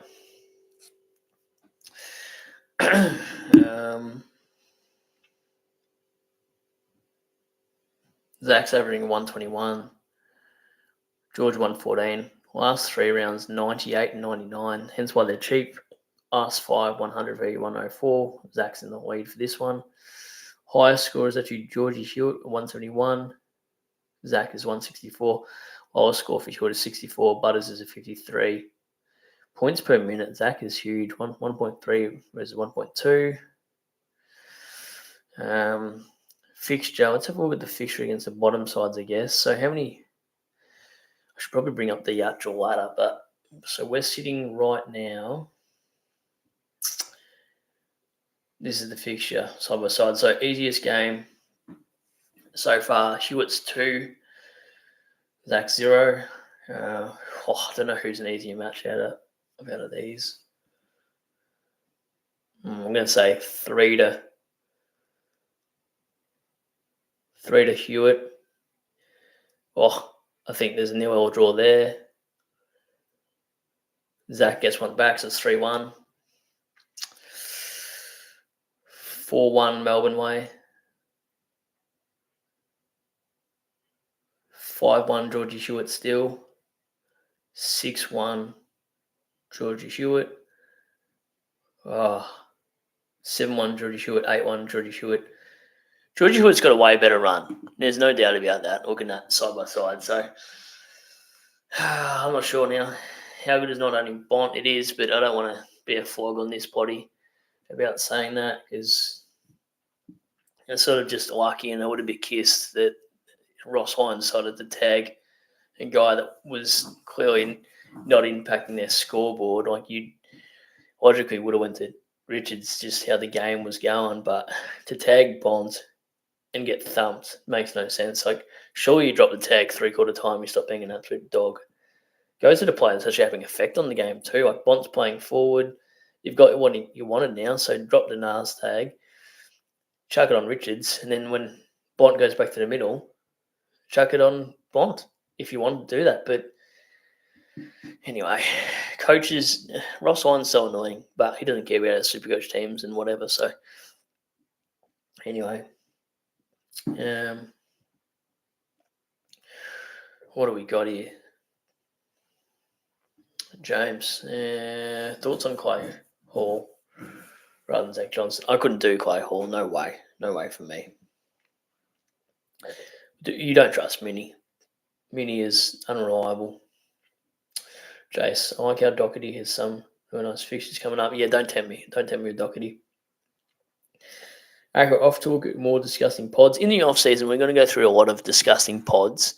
Zach's averaging 121. George 114. Last 3 rounds, 98 and 99. Hence why they're cheap. Last 5, 100 v 104. Zach's in the lead for this one. Highest score is actually Georgie Hewitt, 171. Zach is 164. Lowest score for Hewitt is 64. Butters is a 53. Points per minute, Zach is huge. 1.3 versus 1.2. Fixture. Let's have a look at the fixture against the bottom sides, I guess. So how many? I should probably bring up the actual ladder, but so we're sitting right now. This is the fixture side by side. So easiest game so far, Hewitt's 2, Zach 0. I don't know who's an easier match out of these. I'm going to say 3 to Hewitt. I think there's a nil-all draw there. Zach gets one back, so it's 3-1. 4-1 Melbourne way. 5-1 Georgie Hewitt still. 6-1 Georgie Hewitt. 7-1 Georgie Hewitt. 8-1 Georgie Hewitt. Georgie Hewitt's got a way better run. There's no doubt about that, looking at side by side. So I'm not sure now how good is not only Bont. It is, but I don't want to be a flog on this potty about saying that because it's sort of just lucky, and I would have been kissed that Ross Hines decided to tag a guy that was clearly not impacting their scoreboard. Like, you logically would have went to Richards just how the game was going, but to tag Bonds and get thumped makes no sense. Like, surely you drop the tag 3/4 time, you stop being an absolute dog. Goes to the players that's actually having effect on the game too. Like, Bond's playing forward. You've got what you wanted now, so drop the Nas tag, chuck it on Richards, and then when Bont goes back to the middle, chuck it on Bont if you want to do that. But anyway, coaches, Ross Hines so annoying, but he doesn't care about his Supercoach teams and whatever. So anyway, what do we got here? James, thoughts on Clay Hall rather than Zach Johnson? I couldn't do Clay Hall. No way for me. You don't trust Mini. Mini is unreliable. Jace, I like how Doherty has some very nice fixtures coming up. Yeah, don't tempt me. Don't tempt me with Doherty. Okay, off to look at more disgusting pods. In the off-season, we're going to go through a lot of disgusting pods,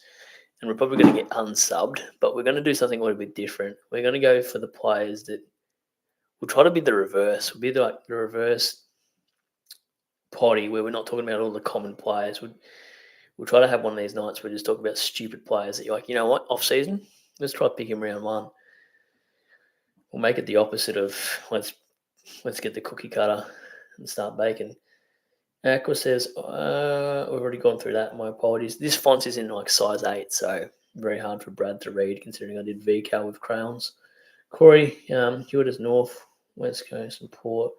and we're probably going to get unsubbed, but we're going to do something a little bit different. We're going to go for the players that we'll try to be the reverse. We'll be the reverse potty where we're not talking about all the common players. We'll try to have one of these nights where we just talk about stupid players that you're like, you know what, off-season, let's try to pick him round 1. We'll make it the opposite of let's get the cookie cutter and start baking. Aqua says, we've already gone through that. My apologies. This font is in like size 8, so very hard for Brad to read considering I did VCal with crayons. Corey, Hewitt is North, West Coast and Port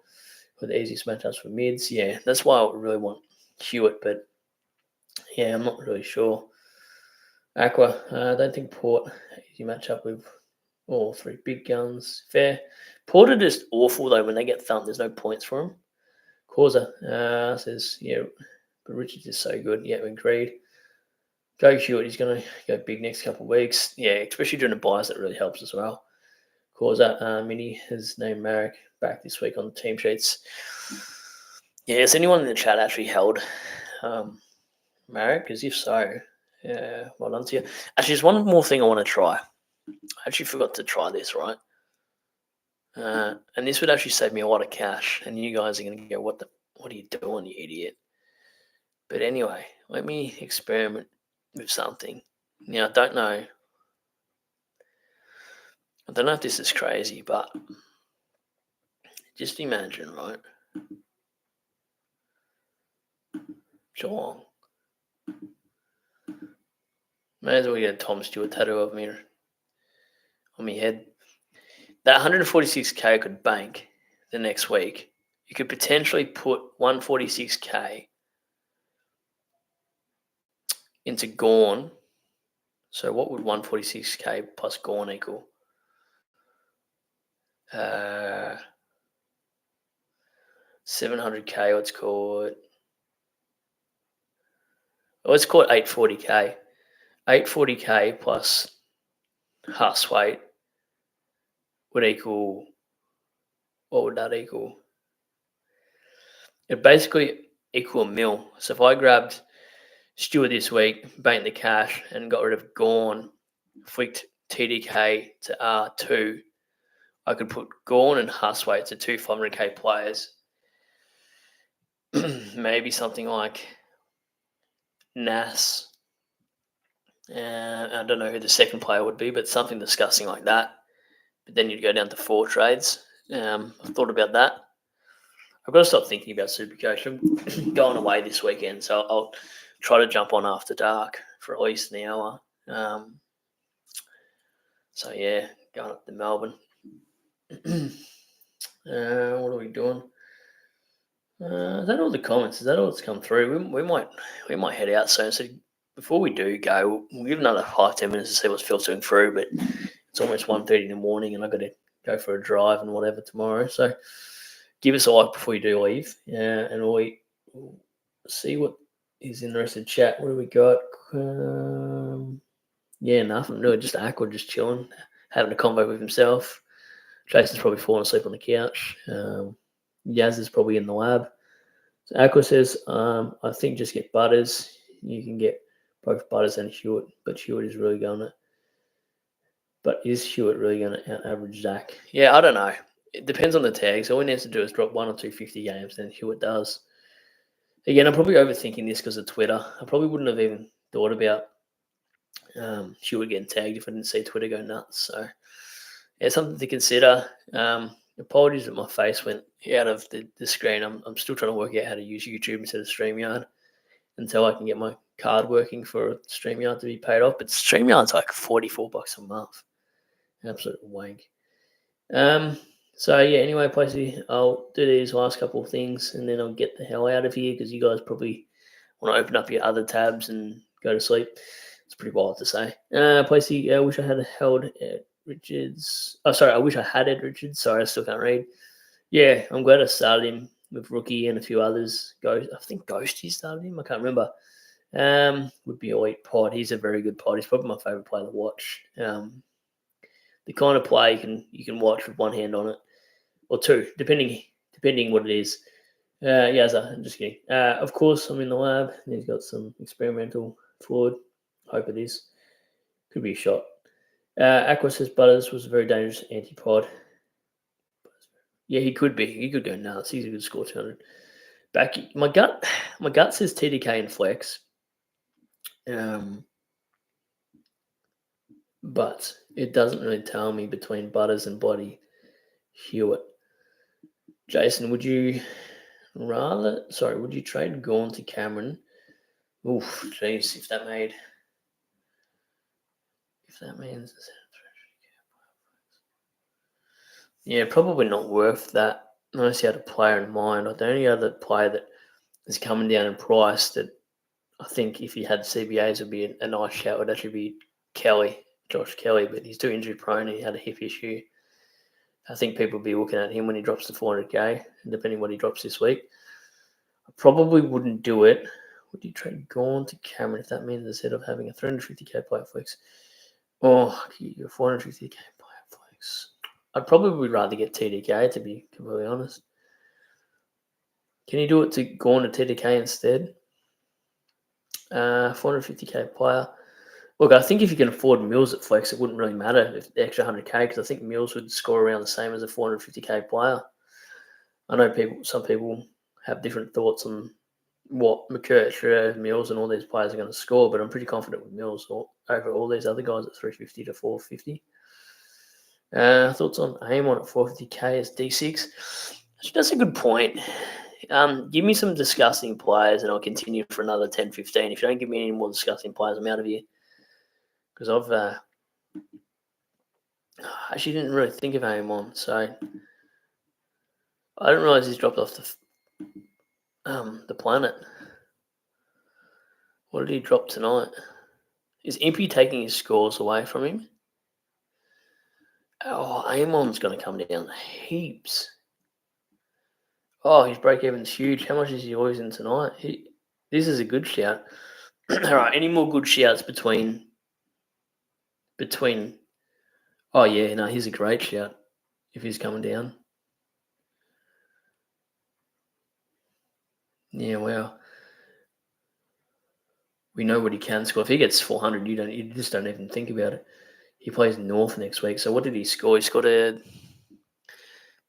with the easiest matchups for mids. Yeah, that's why I really want Hewitt, but yeah, I'm not really sure. Aqua, I don't think Port easy matchup with all 3 big guns. Fair. Port are just awful though when they get thumped. There's no points for them. Causa says, yeah, but Richards is so good. Yeah, agreed. Go Hewitt. He's going to go big next couple of weeks. Yeah, especially during the buys, that really helps as well. Causa, Mini has named Marek back this week on the team sheets. Yeah, has anyone in the chat actually held Marek? Because if so, Yeah, well done to you. Actually, there's one more thing I want to try. I actually forgot to try this, right? And this would actually save me a lot of cash. And you guys are going to go, what are you doing, you idiot? But anyway, let me experiment with something. Now, I don't know if this is crazy, but just imagine, right? Geelong. May as well get a Tom Stewart tattoo of me on my head. That 146k could bank the next week. You could potentially put 146k into Gorn. So what would 146k plus Gorn equal? 700k, let's call it. Let's call it 840k. 840k plus Huswaite would equal, what would that equal? It basically equal a mil. So if I grabbed Stewart this week, banked the cash, and got rid of Gorn, flicked TDK to R2, I could put Gorn and Huswaite to two 500k players. Maybe something like Nas. I don't know who the second player would be, but something disgusting like that. But then you'd go down to 4 trades. I've thought about that. I've got to stop thinking about Supercoach. I'm going away this weekend, so I'll try to jump on after dark for at least an hour. So yeah, going up to Melbourne. What are we doing? Is that all the comments? Is that all that's come through? We might head out soon. So before we do go, we'll give another 5-10 minutes to see what's filtering through. But it's almost 1:30 in the morning, and I've got to go for a drive and whatever tomorrow. So give us a like before you do leave, and we'll see what is in the rest of the chat. What do we got? Yeah, nothing really. Just Aqua, just chilling, having a convo with himself. Jason's probably falling asleep on the couch. Yaz is probably in the lab. So Aqua says, I think just get Butters. You can get both Butters and Hewitt, but Hewitt is really going to. But is Hewitt really going to out-average Zach? Yeah, I don't know. It depends on the tags. All he needs to do is drop 1 or 2 50 games, then Hewitt does. Again, I'm probably overthinking this because of Twitter. I probably wouldn't have even thought about Hewitt getting tagged if I didn't see Twitter go nuts. So, yeah, something to consider. Apologies that my face went out of the screen. I'm still trying to work out how to use YouTube instead of StreamYard until I can get my card working for StreamYard to be paid off. But StreamYard's like $44 a month. Absolute wank. So yeah, anyway, Placey, I'll do these last couple of things and then I'll get the hell out of here because you guys probably want to open up your other tabs and go to sleep. It's pretty wild to say. Placey, I wish I had held Ed Richards. Oh, sorry, I wish I had Ed Richards. Sorry, I still can't read. Yeah, I'm glad I started him with Rookie and a few others. I think Ghosty started him. I can't remember. Would be elite pod. He's a very good pod. He's probably my favourite player to watch. The kind of play you can watch with one hand on it, or two, depending what it is. Yazza, I'm just kidding. Of course, I'm in the lab. He's got some experimental fluid. Hope it is. Could be a shot. Aqua says Butters was a very dangerous anti-pod. Yeah, he could be. He could go nuts. He's a good score 200. My gut says TDK and flex. But it doesn't really tell me between Butters and Body Hewitt. Jason, would you trade Gorn to Cameron? Oof, jeez, if that means yeah, probably not worth that unless you had a player in mind. The only other player that is coming down in price that I think if he had CBAs would be a nice shout would actually be Josh Kelly, but he's too injury prone. He had a hip issue. I think people will be looking at him when he drops to 400k, depending what he drops this week. I probably wouldn't do it. Would you trade Gorn to Cameron if that means instead of having a 350k player flex? Oh, you 450k player flex. I'd probably rather get TDK, to be completely honest. Can you do it to Gorn to TDK instead? 450k player. Look, I think if you can afford Mills at flex, it wouldn't really matter if the extra 100k, because I think Mills would score around the same as a 450k player. I know some people have different thoughts on what McKercher, Mills, and all these players are going to score, but I'm pretty confident with Mills over all these other guys at 350 to 450. Thoughts on Amon at 450k as D6? That's a good point. Give me some disgusting players and I'll continue for another 10, 15. If you don't give me any more disgusting players, I'm out of here. Because I've actually didn't really think of Amon, so I didn't realise he's dropped off the planet. What did he drop tonight? Is Impy taking his scores away from him? Oh, Amon's going to come down heaps. Oh, his break-even's huge. How much is he always in tonight? This is a good shout. All right, any more good shouts between? Oh yeah, no, he's a great shout if he's coming down. Yeah, wow. We know what he can score. If he gets 400, you just don't even think about it. He plays North next week. So what did he score? He scored a.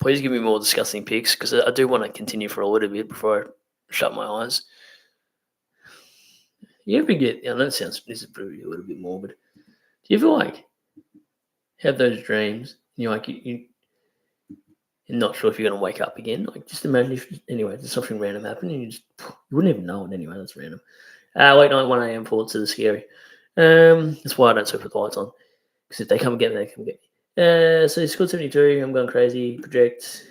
Please give me more disgusting picks, because I do want to continue for a little bit before I shut my eyes. You ever get? I know this is probably a little bit morbid. Do you ever have those dreams? You're you're not sure if you're going to wake up again. Just imagine if there's something random happened and you wouldn't even know it anyway. That's random. Late night, 1 a.m. thoughts are scary. That's why I don't sleep with the lights on. Because if they come and get me, they come and get me. So he scored 72. I'm going crazy. Project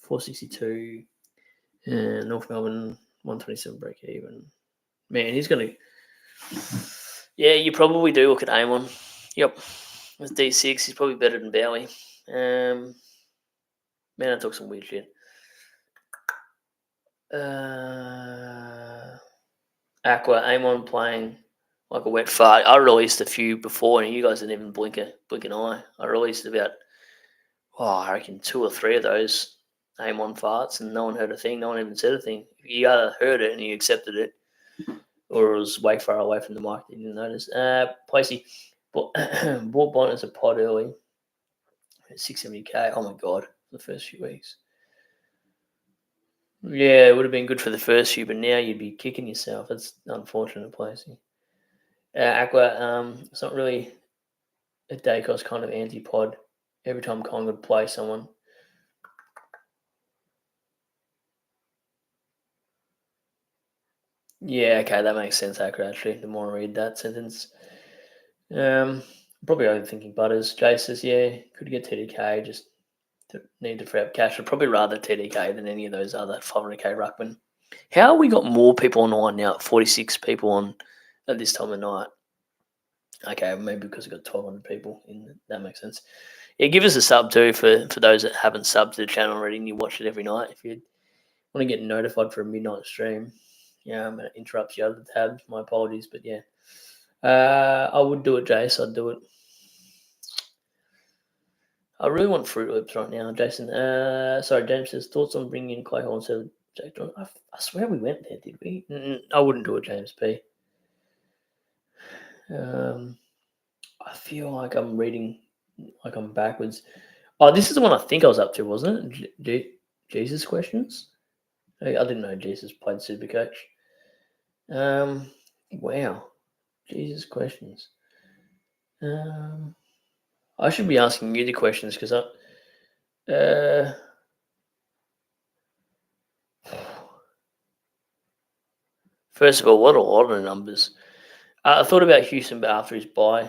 462. North Melbourne 127 break even. Man, he's going to. Yeah, you probably do look at Amon. Yep. With D6, he's probably better than Bowie. Man, I took some weird shit. Aqua, Amon playing like a wet fart. I released a few before, and you guys didn't even blink an eye. I released about, I reckon 2 or 3 of those Amon farts, and no one heard a thing. No one even said a thing. You either heard it and you accepted it, or it was way far away from the mic. You didn't notice. Placey bought Bont as a pod early. 670k. Oh my god, the first few weeks. Yeah, it would have been good for the first few, but now you'd be kicking yourself. That's unfortunate, Placey. Aqua, it's not really a Dacos kind of anti-pod. Every time Kong would play someone. Yeah, okay, that makes sense, Aqua, actually, the more I read that sentence. Probably overthinking Butters. Jay says, yeah, could get TDK, just need to free up cash. I'd probably rather TDK than any of those other 500k ruckman. How have we got more people online now? 46 people on at this time of night. Okay, maybe because we've got 1,200 people in. That makes sense. Yeah, give us a sub too for those that haven't subbed to the channel already and you watch it every night. If you want to get notified for a midnight stream, yeah, I'm going to interrupt you other tabs. My apologies, but yeah. I would do it, Jace. I'd do it. I really want Fruit Loops right now, Jason. Sorry, James says, thoughts on bringing in Clay Hall instead of Jake John? I swear we went there, did we? I wouldn't do it, James P. I feel like I'm reading, like I'm backwards. Oh, this is the one I think I was up to, wasn't it? Jesus questions? I didn't know Jesus played Supercoach. Wow. Jesus questions. I should be asking you the questions because first of all, what a lot of numbers. I thought about Houston, but after his bye,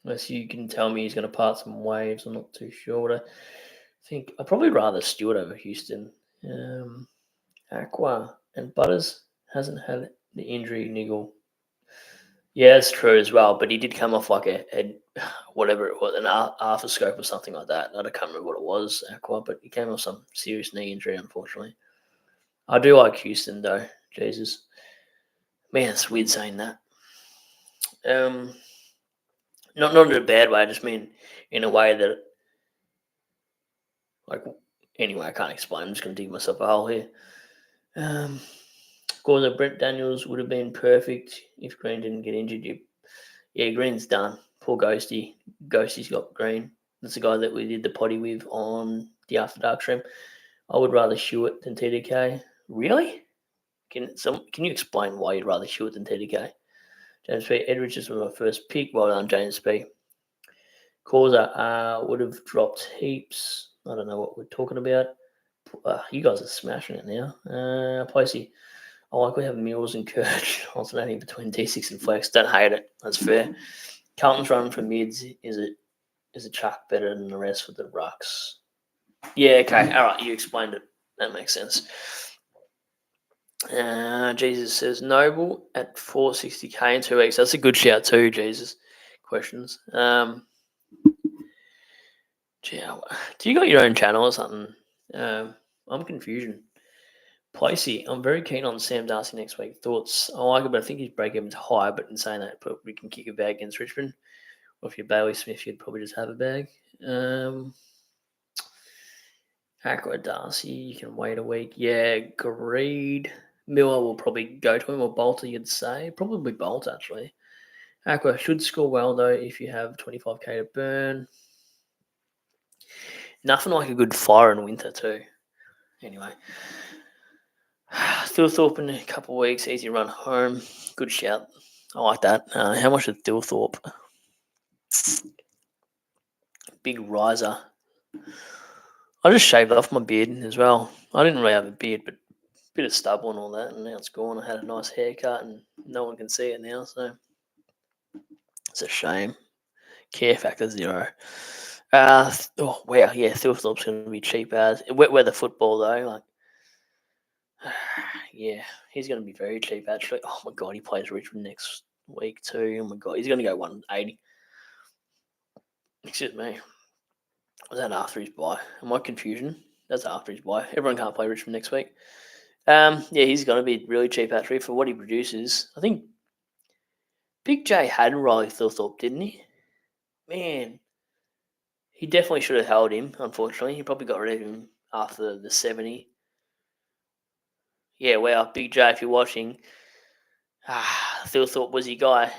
unless you can tell me he's going to part some waves, I'm not too sure. But I think I'd probably rather Stewart over Houston. Aqua and Butters hasn't had the injury niggle. Yeah, it's true as well, but he did come off like a whatever it was, an arthroscope or something like that. I can't remember what it was, Aqua, but he came off some serious knee injury, unfortunately. I do like Houston, though. Jesus. Man, it's weird saying that. Not in a bad way, I just mean in a way that, anyway, I can't explain. I'm just going to dig myself a hole here. Scorner Brent Daniels would have been perfect if Green didn't get injured. Yeah, Green's done. Poor Ghosty. Ghosty's got Green. That's the guy that we did the potty with on the After Dark stream. I would rather Hewitt than TDK. Really? Can you explain why you'd rather Hewitt than TDK? James P. Edridge is my first pick. Well done, James P. Causa would have dropped heaps. I don't know what we're talking about. You guys are smashing it now. Placey. I like we have Mills and Kirch alternating between D6 and Flex. Don't hate it. That's fair. Carlton's run for mids is a chuck better than the rest for the rucks. Yeah, okay. All right, you explained it. That makes sense. Jesus says Noble at 460k in 2 weeks. That's a good shout too, Jesus. Questions. Do you got your own channel or something? I'm confusion. Placey, I'm very keen on Sam Darcy next week. Thoughts? I like it, but I think his break-even's high. But in saying that, we can kick a bag against Richmond. Or if you're Bailey Smith, you'd probably just have a bag. Aqua Darcy, you can wait a week. Yeah, agreed. Miller will probably go to him, or Bolter, you'd say. Probably Bolt, actually. Aqua should score well, though, if you have 25k to burn. Nothing like a good fire in winter, too. Anyway. Thilthorpe in a couple of weeks, easy run home. Good shout. I like that. How much is Thilthorpe? Big riser. I just shaved off my beard as well. I didn't really have a beard, but a bit of stubble and all that, and now it's gone. I had a nice haircut, and no one can see it now, so it's a shame. Care factor 0. Wow, yeah, Thilthorpe's going to be cheap as wet weather football though. Like, yeah, he's going to be very cheap actually. Oh my god, he plays Richmond next week too. Oh my god, he's going to go 180. Excuse me. Was that after his bye? Am I confusion? That's after his bye. Everyone can't play Richmond next week. Yeah, he's going to be really cheap actually for what he produces. I think Big J had Riley Thilthorpe, didn't he? Man, he definitely should have held him. Unfortunately, he probably got rid of him after the 70. Yeah, wow, Big J, if you're watching, Thilthorpe was your guy.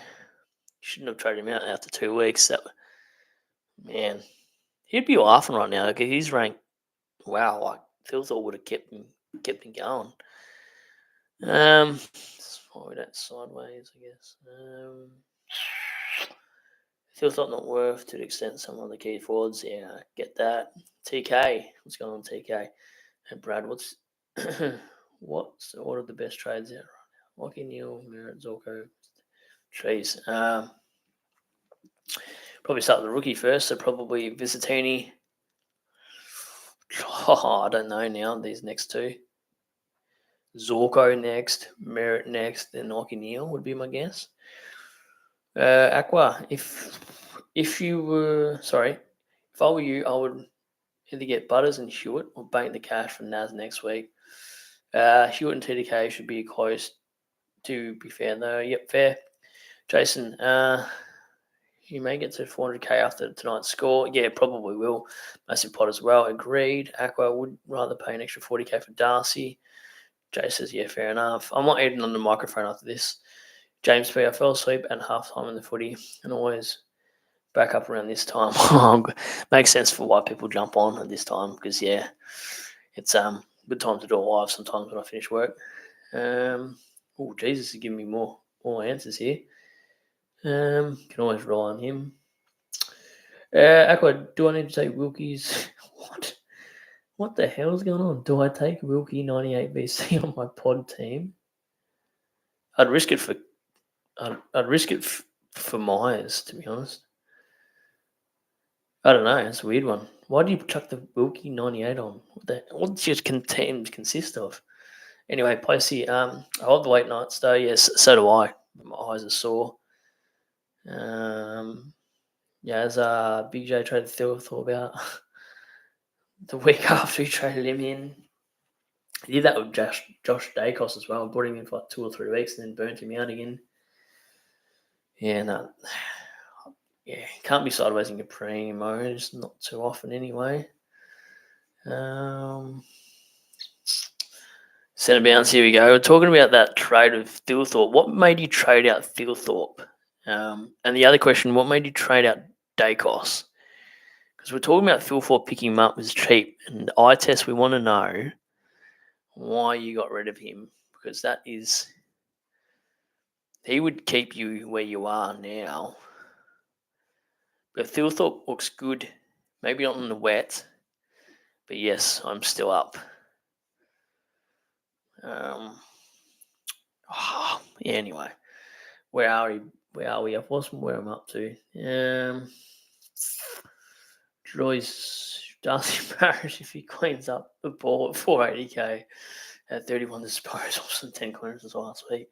Shouldn't have traded him out after 2 weeks. Man, he'd be laughing right now because he's ranked. Wow, like Thilthorpe would have kept him going. Forward that sideways, I guess. Thilthorpe not worth to the extent some of the key forwards. Yeah, I get that. TK, what's going on, TK? And Brad, what's the order of the best trades out right now? Lockie, Neal, Merritt, Zorko, Trees. Probably start with the rookie first, so probably Visitini. Oh, I don't know now, these next two. Zorko next, Merritt next, then Lockie Neal would be my guess. Aqua, if I were you, I would either get Butters and Hewitt or bank the cash from Naz next week. Hewitt and TDK should be close, to be fair though. Yep, fair. Jason, you may get to 400k after tonight's score. Yeah, probably will. Massive pot as well. Agreed. Aqua would rather pay an extra 40k for Darcy. Jay says, yeah, fair enough. I'm not eating on the microphone after this. James P, I fell asleep at halftime in the footy and always back up around this time. Makes sense for why people jump on at this time because, yeah, it's good time to do a live sometimes when I finish work. Jesus is giving me more answers here. Can always rely on him. Aqua, do I need to take Wilkie's? What the hell is going on? Do I take Wilkie 98 BC on my pod team? I'd risk it for Myers, to be honest. I don't know. It's a weird one. Why do you chuck the Wilkie 98 on? What does your team consist of? Anyway, Placey, I love the late nights though. Yes, so do I. My eyes are sore. As Big J traded Thilthorpe about the week after he traded him in. He did that with Josh Dacos as well. Brought him in for like 2 or 3 weeks and then burnt him out again. Yeah, no. Yeah, can't be sideways in Capri mode. Just not too often anyway. Centre bounce, here we go. We're talking about that trade of Thilthorpe. What made you trade out Thilthorpe? And the other question, what made you trade out Dacos? Because we're talking about Thilthorpe picking him up was cheap. And eye test, we want to know why you got rid of him. Because that is... He would keep you where you are now. But Thilthorpe looks good. Maybe not in the wet. But yes, I'm still up. Anyway, where are we? I've lost where I'm up to. Joyce Darcy Parish, if he cleans up the ball at 480k at 31 disposals and 10 clearances last week.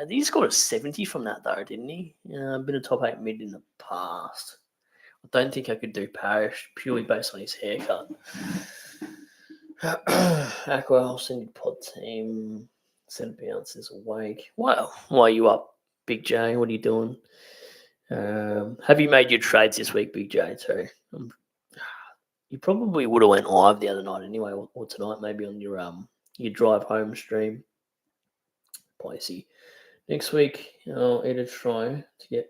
He scored a 70 from that though, didn't he? I've been a top 8 mid in the past. I don't think I could do Parish purely based on his haircut. Aqua, I'll send you pod team. Centre bounce is awake. Wow, why are you up, Big J? What are you doing? Have you made your trades this week, Big J, too? You probably would have went live the other night anyway, or tonight maybe on your drive home stream. Placey. Next week, I'll either try to get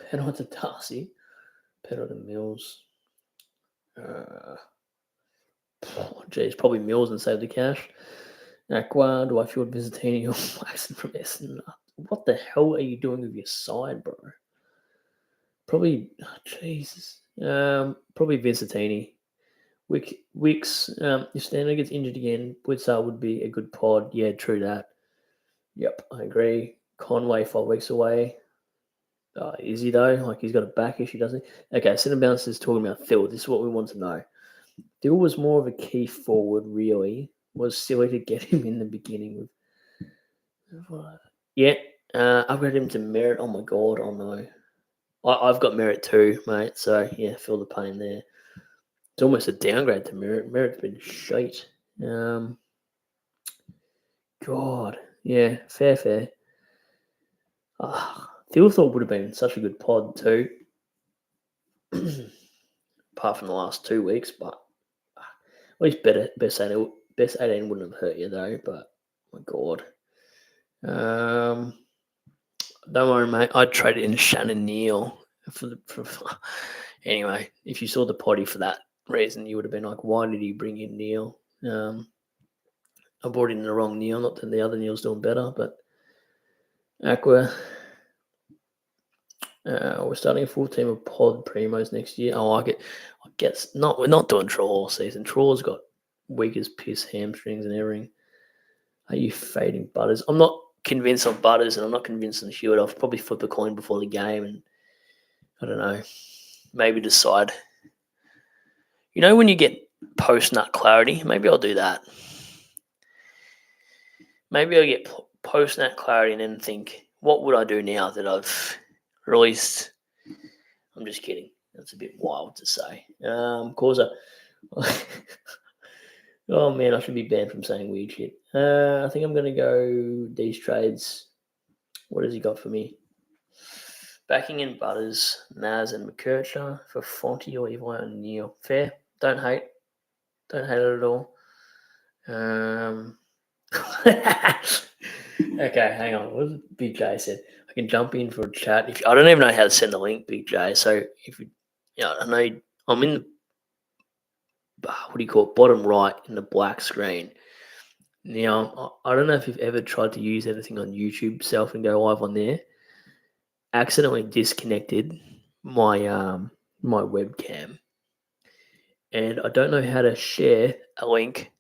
Penal to Darcy, Penal to Mills. Probably Mills and save the cash. Aqua, do I field Visitini or Waxon from Essendon? What the hell are you doing with your side, bro? Probably, Jesus. Probably Visitini. Wicks, if Stanley gets injured again, Blitzar would be a good pod. Yeah, true that. Yep, I agree. Conway 5 weeks away. Is he though? Like he's got a back issue, doesn't he? Okay, Centre Bounce is talking about Phil. This is what we want to know. Phil was more of a key forward, really. Was silly to get him in the beginning with. Yeah, upgrade him to Merit. Oh my god, oh no. I've got Merit too, mate. So yeah, feel the pain there. It's almost a downgrade to Merit. Merit's been shite. God, yeah, fair. Thilthorpe would have been such a good pod too. Apart from the last 2 weeks, but at least best 18 wouldn't have hurt you though. But my god, don't worry, mate. I'd trade it in Shannon Neal anyway. If you saw the potty for that reason, you would have been like, "Why did he bring in Neal?" I brought in the wrong Neal. Not that the other Neal's doing better, but Aqua. We're starting a full team of pod primos next year. I like it. I guess not. We're not doing Troll all season. Troll's got weak as piss hamstrings and everything. Are you fading Butters? I'm not convinced on Butters, and I'm not convinced on Hewitt. I'll probably flip a coin before the game, and I don't know. Maybe decide. You know when you get post-nut clarity? Maybe I'll do that. Maybe I'll get post-nut clarity and then think, what would I do now that I've released? I'm just kidding. That's a bit wild to say. Causa. Oh, man, I should be banned from saying weird shit. I think I'm going to go these trades. What has he got for me? Backing in Butters, Naz and McKercher for Fonty or Levi and Neil. Fair. Don't hate. Don't hate it at all. Okay, hang on. What did Big J said? I can jump in for a chat. I don't even know how to send a link, Big J. So if you, I know I'm in the bottom right in the black screen. Now I don't know if you've ever tried to use anything on YouTube self and go live on there. Accidentally disconnected my my webcam, and I don't know how to share a link.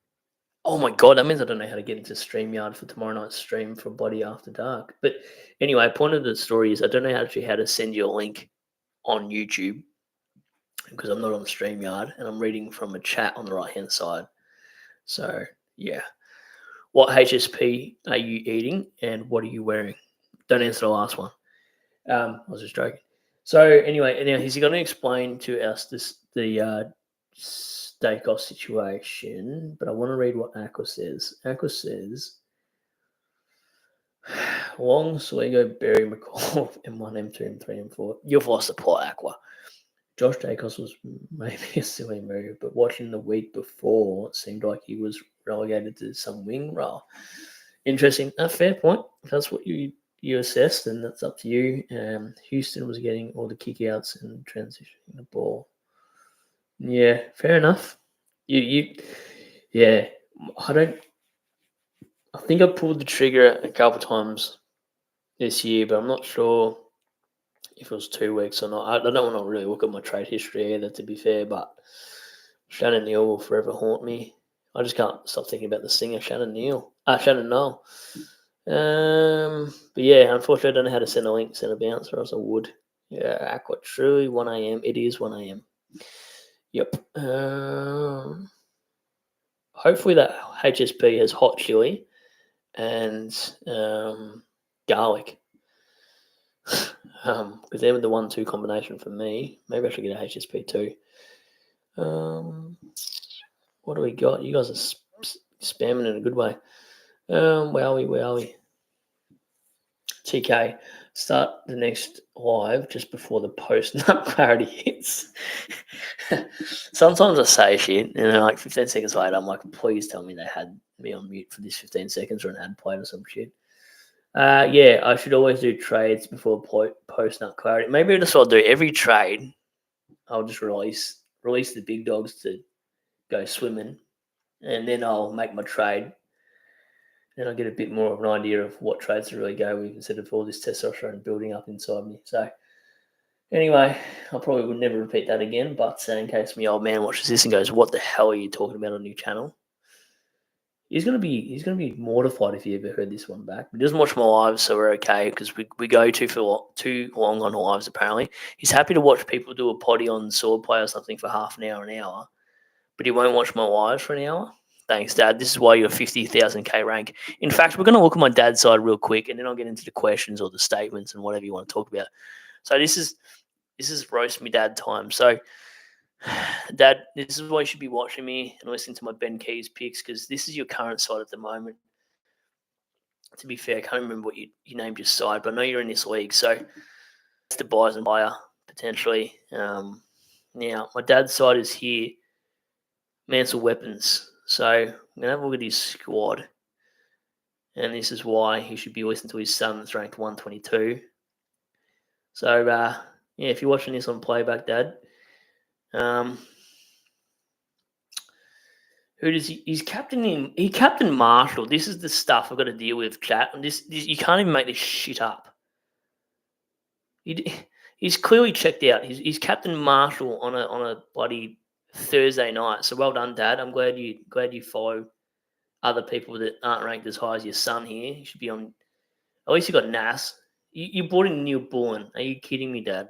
Oh my god, that means I don't know how to get into StreamYard for tomorrow night's stream for Body After Dark. But anyway, point of the story is I don't know how to send you a link on YouTube because I'm not on StreamYard and I'm reading from a chat on the right-hand side. So, yeah. What HSP are you eating and what are you wearing? Don't answer the last one. I was just joking. So, anyway, now he's going to explain to us the Steakhouse situation, but I want to read what Aqua says. Aqua says, Long, Sligo, Barry, McCall, M1, M2, M3, M4. You've lost the plot, Aqua. Josh Jacobs was maybe a silly move, but watching the week before, it seemed like he was relegated to some wing role. Interesting. A fair point. If that's what you assessed, then that's up to you. Houston was getting all the kickouts and transitioning the ball. Yeah, fair enough. Yeah. I think I pulled the trigger a couple times this year, but I'm not sure if it was 2 weeks or not. I don't want to really look at my trade history either, to be fair, but Shannon Neal will forever haunt me. I just can't stop thinking about the singer Shannon Noel. But yeah, unfortunately, I don't know how to send a bounce, or else I would. Yeah, Aqua Truly, 1 a.m. It is 1 a.m. Yep. Hopefully that HSP has hot chili and garlic. Because they're the 1-2 combination for me. Maybe I should get a HSP too. What do we got? You guys are spamming in a good way. Where are we? TK, start the next live just before the post-nut clarity hits. Sometimes I say shit, and then like 15 seconds later, I'm like, please tell me they had me on mute for this 15 seconds or an ad played or some shit. Yeah, I should always do trades before post-nut clarity. Maybe that's what I'll do. Every trade, I'll just release the big dogs to go swimming, and then I'll make my trade. Then I'll get a bit more of an idea of what trades to really go with instead of all this testosterone building up inside me. So anyway, I probably would never repeat that again, but in case my old man watches this and goes, what the hell are you talking about on your channel? He's gonna be mortified if he ever heard this one back. He doesn't watch my lives, so we're okay because we go too long on lives apparently. He's happy to watch people do a potty on swordplay or something for half an hour, but he won't watch my lives for an hour. Thanks, Dad. This is why you're 50,000K rank. In fact, we're going to look at my dad's side real quick, and then I'll get into the questions or the statements and whatever you want to talk about. So this is roast me dad time. So, Dad, this is why you should be watching me and listening to my Ben Keys picks, because this is your current side at the moment. To be fair, I can't remember what you named your side, but I know you're in this league. So it's the buys and buyer potentially. Now, my dad's side is here. Mansell Weapons. So I'm going to have a look at his squad. And this is why he should be listening to his son that's ranked 122. So, yeah, if you're watching this on playback, Dad, who does he's captaining? He captain Marshall. This is the stuff I've got to deal with, chat. And this you can't even make this shit up. He's clearly checked out. He's captain Marshall on a bloody Thursday night. So well done, Dad. I'm glad you follow other people that aren't ranked as high as your son here. You should be on. At least you got Nas. You brought in Neil Bullen. Are you kidding me, Dad?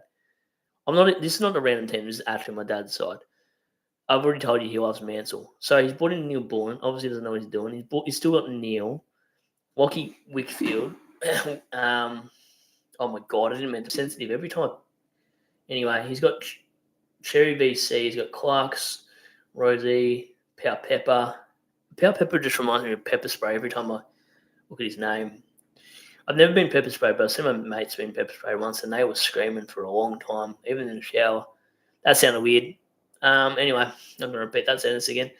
This is not a random team. This is actually my dad's side. I've already told you he loves Mansell. So he's brought in Neil Bullen. Obviously, doesn't know what he's doing. He's still got Neil, Lockie Wickfield. Oh my god, I didn't mean to be sensitive every time. Anyway, he's got Cherry BC. He's got Clarks, Rosie, Power Pepper. Power Pepper just reminds me of pepper spray every time I look at his name. I've never been pepper sprayed, but I've seen my mates been pepper sprayed once, and they were screaming for a long time, even in the shower. That sounded weird. Anyway, I'm not going to repeat that sentence again.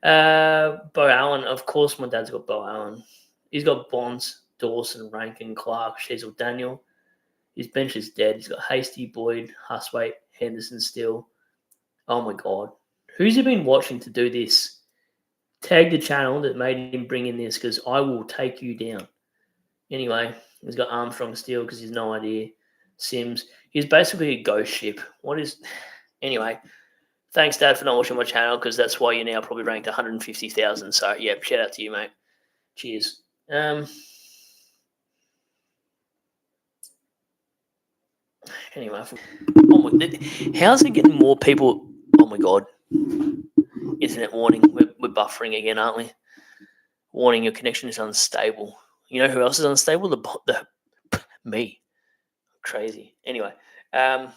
Bo Allen, of course, my dad's got Bo Allen. He's got Bonds, Dawson, Rankin, Clark, Sheasel, Daniel. His bench is dead. He's got Hasty, Boyd, Huswaite, Henderson still. Oh my god. Who's he been watching to do this? Tag the channel that made him bring in this, because I will take you down. Anyway, he's got Armstrong still because he's no idea. Sims. He's basically a ghost ship. Anyway, thanks, Dad, for not watching my channel, because that's why you're now probably ranked 150,000. So, yeah, shout out to you, mate. Cheers. Anyway, how's it getting more people? Oh, my God. Internet warning. We're buffering again, aren't we? Warning, your connection is unstable. You know who else is unstable? The me. Crazy. Anyway, okay,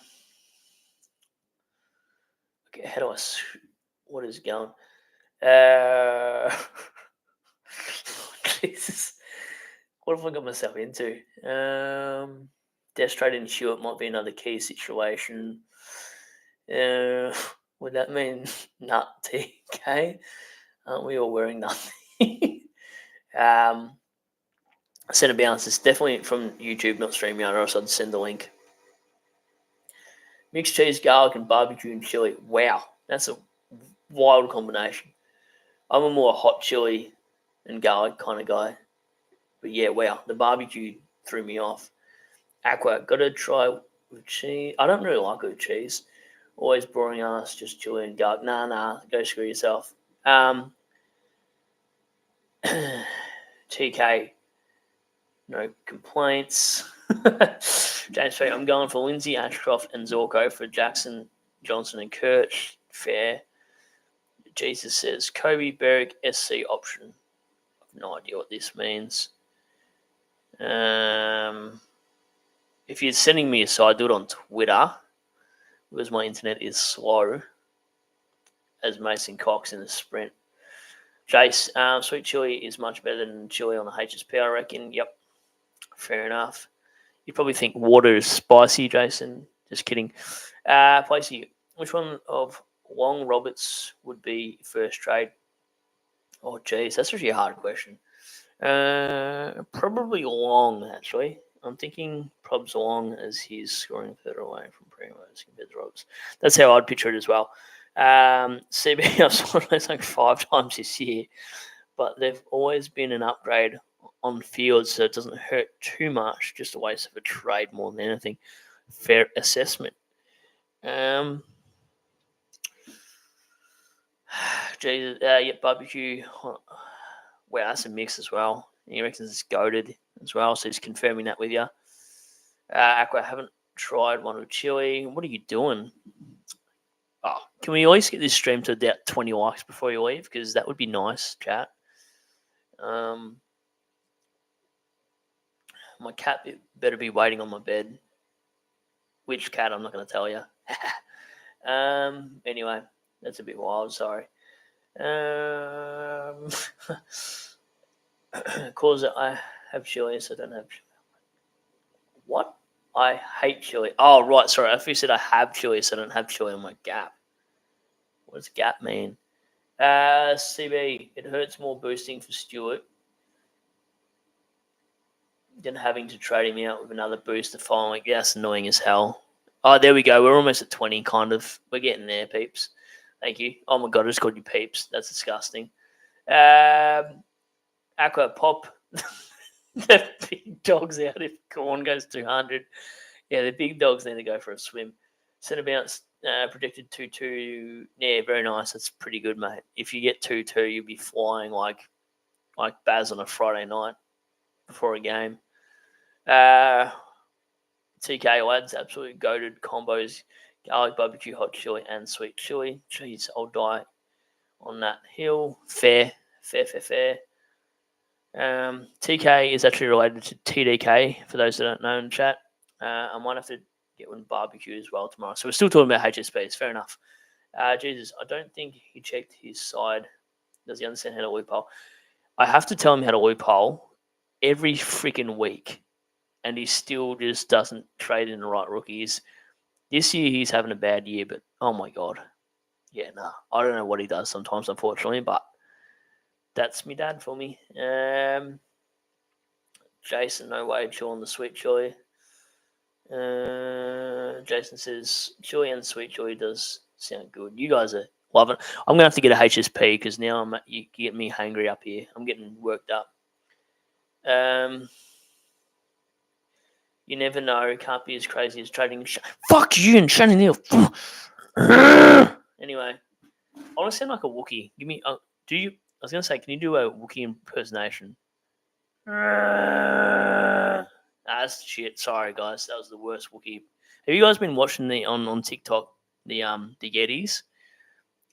how do I? What is going? Jesus, what have I got myself into? Death trade and Stewart might be another key situation. Would that mean nut TK? Aren't we all wearing nothing? Centre bounce is definitely from YouTube, not StreamYard, or else I'd send the link. Mixed cheese, garlic, and barbecue and chili. Wow, that's a wild combination. I'm a more hot chili and garlic kind of guy. But yeah, wow, the barbecue threw me off. Aqua, gotta try with cheese. I don't really like it with cheese. Always boring ass, just chili and garlic. Nah, go screw yourself. TK, no complaints. James P, I'm going for Lindsay, Ashcroft, and Zorko for Jackson, Johnson, and Kirch. Fair. Jesus says Kobe, Berwick, SC option. I've no idea what this means. If you're sending me a side, do it on Twitter because my internet is slow as Mason Cox in the sprint. Jace, sweet chili is much better than chili on the HSP, I reckon. Yep, fair enough. You probably think water is spicy, Jason. Just kidding. Placey, which one of Long Roberts would be first trade? Oh, geez, that's actually a hard question. Probably Long, actually. I'm thinking Probs Long as he's scoring further away from Primos compared to Roberts. That's how I'd picture it as well. CB, I've scored like 5 times this year, but they've always been an upgrade on field, so it doesn't hurt too much. Just a waste of a trade more than anything. Fair assessment. Jesus, barbecue. Wow, that's a mix as well. He reckons it's goated as well, so he's confirming that with you. Aqua, I haven't tried one with chili. What are you doing? Oh, can we at least get this stream to about 20 likes before you leave? Because that would be nice, chat. My cat better be waiting on my bed. Which cat? I'm not going to tell you. Anyway, that's a bit wild. Sorry. Cause I have chili, so I don't have chili. What? I hate chili. Oh, right. Sorry. I thought you said I have chili, so I don't have chili on my gap. What does gap mean? CB, it hurts more boosting for Stewart than having to trade him out with another boost the following week. Yeah, that's annoying as hell. Oh, there we go. We're almost at 20, kind of. We're getting there, peeps. Thank you. Oh, my God. I just called you peeps. That's disgusting. Aqua Pop. The big dog's out if Corn goes 200. Yeah, the big dogs need to go for a swim. Centre bounce projected 2-2. Yeah, very nice. That's pretty good, mate. If you get 2-2, you'll be flying like Baz on a Friday night before a game. TK lads, absolutely goated combos. Garlic barbecue, hot chili, and sweet chili. Jeez, I'll die on that hill. Fair. TK is actually related to TDK, for those that don't know in chat. I might have to get one barbecue as well tomorrow. So we're still talking about HSPs. Fair enough. Jesus, I don't think he checked his side. Does he understand how to loophole? I have to tell him how to loophole every freaking week, and he still just doesn't trade in the right rookies. This year he's having a bad year, but oh my God. Yeah, nah. I don't know what he does sometimes, unfortunately, but that's me dad for me. Jason, no way, chill on the sweet chili. Jason says chili and sweet chili does sound good. You guys are loving it. I'm gonna have to get a HSP because now you get me hangry up here. I'm getting worked up. You never know. Can't be as crazy as trading. Fuck you and Shannon Neal. Anyway, I want to sound like a Wookiee. Give me. Do you? I was gonna say, can you do a Wookiee impersonation? That's shit. Sorry, guys. That was the worst Wookiee. Have you guys been watching on TikTok the Yetis?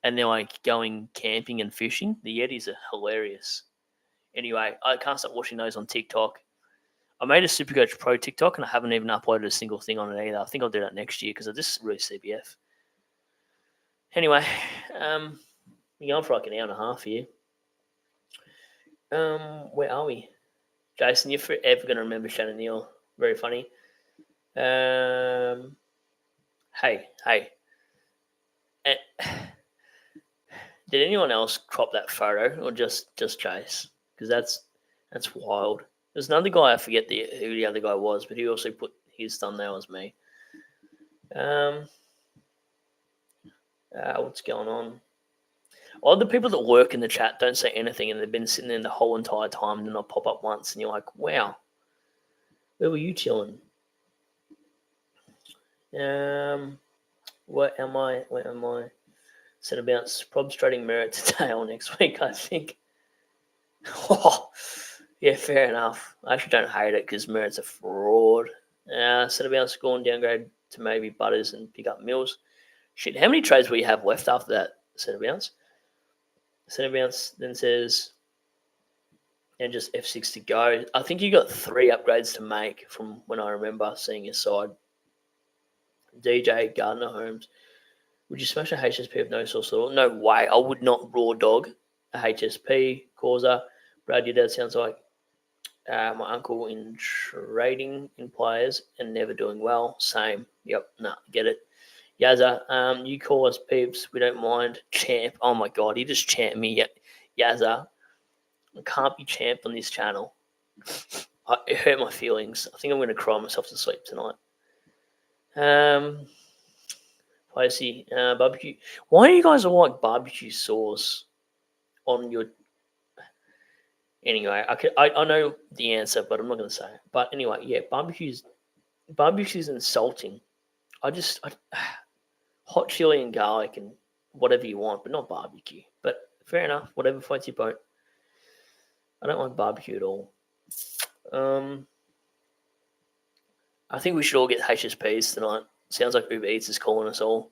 And they're like going camping and fishing. The Yetis are hilarious. Anyway, I can't stop watching those on TikTok. I made a Supercoach Pro TikTok and I haven't even uploaded a single thing on it either. I think I'll do that next year because I just really CBF. Anyway, we're going for like an hour and a half here. Where are we? Jason, you're forever going to remember Shannon Neal. Very funny. Hey. Eh, Did anyone else crop that photo or just Chase? Because that's wild. There's another guy, I forget who the other guy was, but he also put his thumbnail as me. What's going on? All the people that work in the chat don't say anything, and they've been sitting there the whole entire time, and not pop up once, and you're like, wow, where were you chilling? Where am I? Said about Prob's trading merit today or next week, I think. Oh, yeah, fair enough. I actually don't hate it because Merritt's a fraud. Said about score and downgrade to maybe Butters and pick up Mills. Shit, how many trades will you have left after that? Centre bounce then says, and just F6 to go. I think you got 3 upgrades to make from when I remember seeing your side. DJ, Gardner, Holmes. Would you smash a HSP with no source at all? No way. I would not raw dog a HSP. Causa. Brad, your dad sounds like my uncle in trading in players and never doing well. Same. Yep. Nah, get it. Yazza, you call us peeps. We don't mind. Champ. Oh my God, he just champed me. Yazza, I can't be champed on this channel. It hurt my feelings. I think I'm going to cry myself to sleep tonight. Spicy barbecue. Why do you guys all like barbecue sauce on your? Anyway, I know the answer, but I'm not going to say it. But anyway, yeah, barbecue's insulting. Hot chili and garlic and whatever you want, but not barbecue. But fair enough, whatever floats your boat. I don't like barbecue at all. I think we should all get HSPs tonight. Sounds like Uber Eats is calling us all.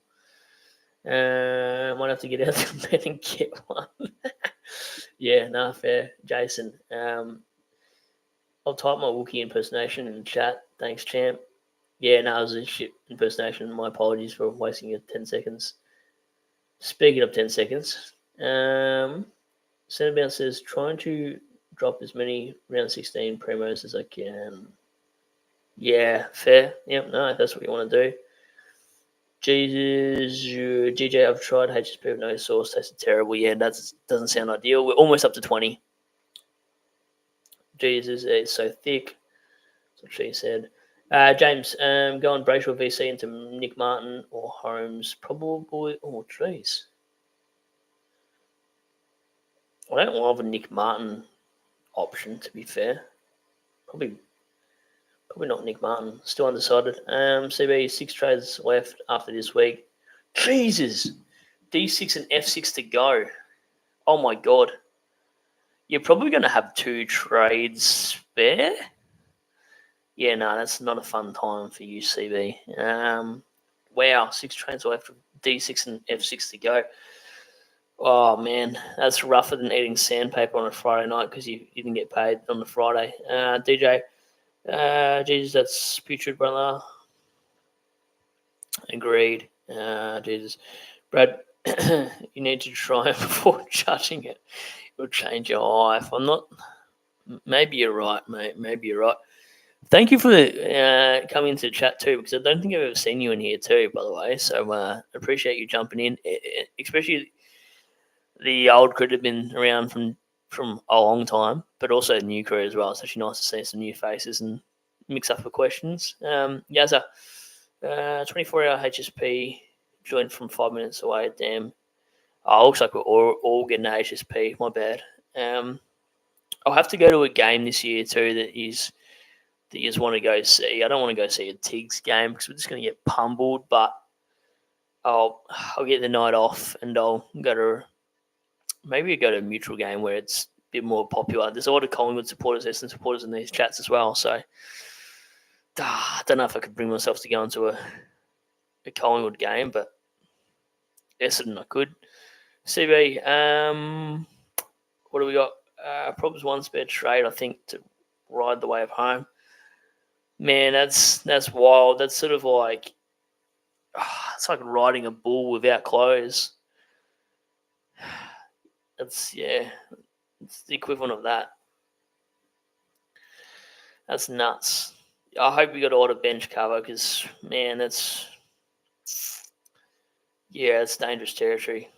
Might have to get out of bed and get one. Yeah, nah, fair. Jason, I'll type my Wookiee impersonation in the chat. Thanks, champ. Yeah, no, it was a shit impersonation. My apologies for wasting your 10 seconds. Speaking of 10 seconds, Centerbound says, trying to drop as many round 16 primos as I can. Yeah, fair. Yep, no, if that's what you want to do. Jesus, GJ, I've tried HSP with no sauce, tasted terrible. Yeah, that doesn't sound ideal. We're almost up to 20. Jesus, it's so thick. That's what she said. James, go on Brayshaw VC into Nick Martin or Holmes. Probably, oh, jeez. I don't love a Nick Martin option, to be fair. Probably not Nick Martin. Still undecided. CB, 6 trades left after this week. Jesus! D6 and F6 to go. Oh my God. You're probably going to have 2 trades spare. Yeah, no, that's not a fun time for you, CB. Wow, 6 trades left, D6 and F6 to go. Oh, man, that's rougher than eating sandpaper on a Friday night because you didn't get paid on the Friday. DJ, Jesus, that's putrid, brother. Agreed. Jesus. Brad, you need to try it before judging it. It'll change your life. I'm not... Maybe you're right, mate. Maybe you're right. Thank you for coming into the chat too, because I don't think I've ever seen you in here too, by the way. So appreciate you jumping in, especially the old crew that have been around from a long time, but also the new crew as well. It's actually nice to see some new faces and mix up the questions. Yazza, 24-hour HSP joined from 5 minutes away. Damn. Oh, looks like we're all getting an HSP. My bad. I'll have to go to a game this year too that you just want to go see. I don't want to go see a Tigs game because we're just going to get pummeled, but I'll get the night off and I'll go to a neutral game where it's a bit more popular. There's a lot of Collingwood supporters, Essendon supporters in these chats as well, so I don't know if I could bring myself to go into a Collingwood game, but Essendon I could. CB, what do we got? Probably 1 spare trade, I think, to ride the wave home. Man, that's wild. That's sort of like it's like riding a bull without clothes. It's the equivalent of that. That's nuts. I hope we got a lot of bench cover because man, Yeah, it's dangerous territory.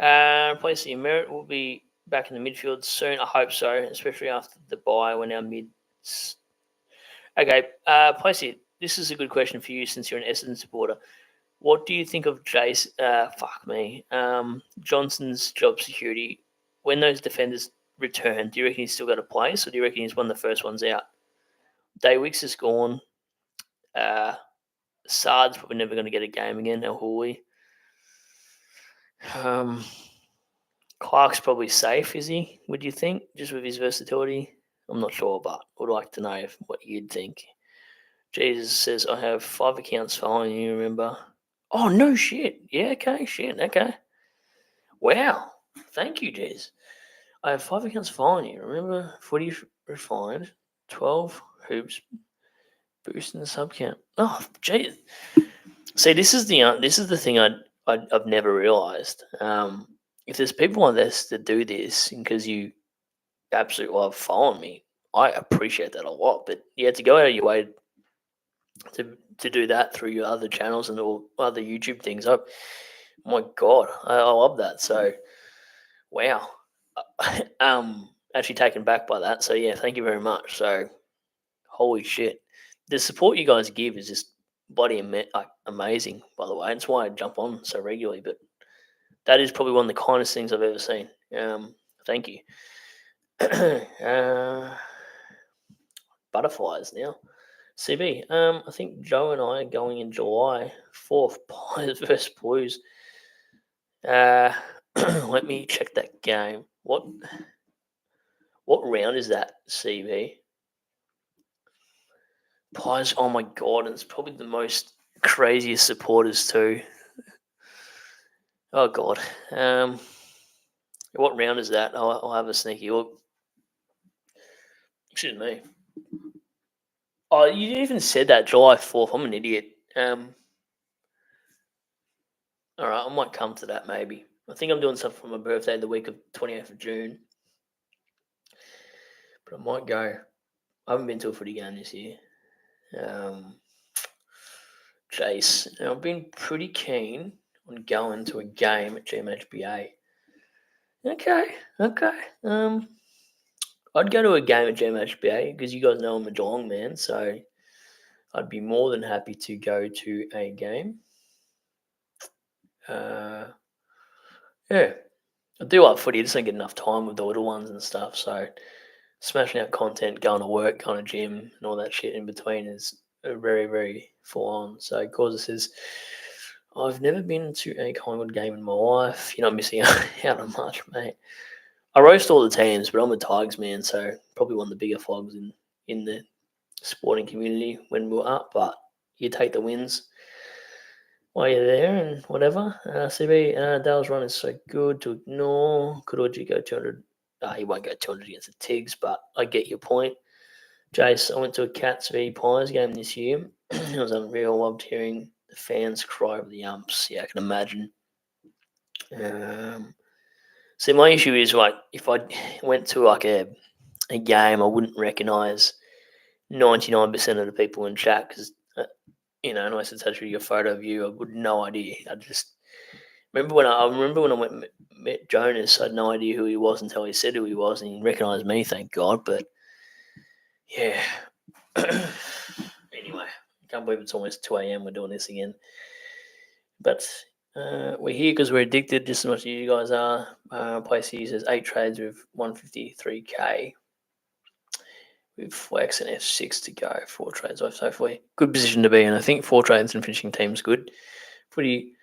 Placey Merritt will be back in the midfield soon. I hope so, especially after the bye when our mids. Okay, Placey, this is a good question for you since you're an Essendon supporter. What do you think of Jace? Johnson's job security when those defenders return? Do you reckon he's still got a place, or do you reckon he's one of the first ones out? Daywicks is gone. Sard's probably never going to get a game again. El Hooley. Clark's probably safe, is he? Would you think, just with his versatility? I'm not sure, but would like to know what you'd think. Jesus says, I have 5 accounts following you, remember? Oh, no shit. Yeah, okay, shit, okay. Wow. Thank you, Jez. I have 5 accounts following you. Remember, footy refined, 12 hoops, boosting the sub count. Oh, geez. See, this is the thing I've never realised. If there's people on this that do this because you absolutely love following me, I appreciate that a lot. But yeah, to go out of your way to do that through your other channels and all other YouTube things, my God, I love that. So, wow, actually taken back by that. So yeah, thank you very much. So, holy shit, the support you guys give is just bloody amazing. By the way, that's why I jump on so regularly. But that is probably one of the kindest things I've ever seen. Thank you. Butterflies now. CB, I think Joe and I are going in July. 4th, Pies versus Blues. Let me check that game. What round is that, CB? Pies, oh my God, and it's probably the most craziest supporters too. Oh God. What round is that? I'll have a sneaky look. Excuse me. Oh, you even said that July 4th. I'm an idiot. All right, I might come to that maybe. I think I'm doing something for my birthday the week of 28th of June. But I might go. I haven't been to a footy game this year. Jace, I've been pretty keen on going to a game at GMHBA. Okay. I'd go to a game at GMHBA because you guys know I'm a Geelong man, so I'd be more than happy to go to a game. Yeah, I do like footy. I just don't get enough time with the little ones and stuff. So smashing out content, going to work, going to gym, and all that shit in between is very, very full on. So Causa says, I've never been to a Collingwood game in my life. You're not missing out on much, mate. I roast all the teams, but I'm a Tigers man, so probably one of the bigger flogs in the sporting community when we're up. But you take the wins while you're there and whatever. CB, Dale's run is so good to ignore. Could Orgy go 200? He won't go 200 against the Tigs, but I get your point. Jace, I went to a Cats v Pies game this year. It was unreal. Loved hearing the fans cry over the umps. Yeah, I can imagine. See, my issue is like if I went to like a game, I wouldn't recognise 99% of the people in chat because unless it's actually a photo of you, I would no idea. I just remember when I went and met Jonas, I had no idea who he was until he said who he was, and he recognised me, thank God. But yeah. Anyway, I can't believe it's almost 2 a.m. We're doing this again. But we're here because we're addicted just as much as you guys are. Place uses 8 trades with 153k. With Flex and F6 to go. 4 trades left, hopefully. Good position to be in. I think 4 trades and finishing team's good. Pretty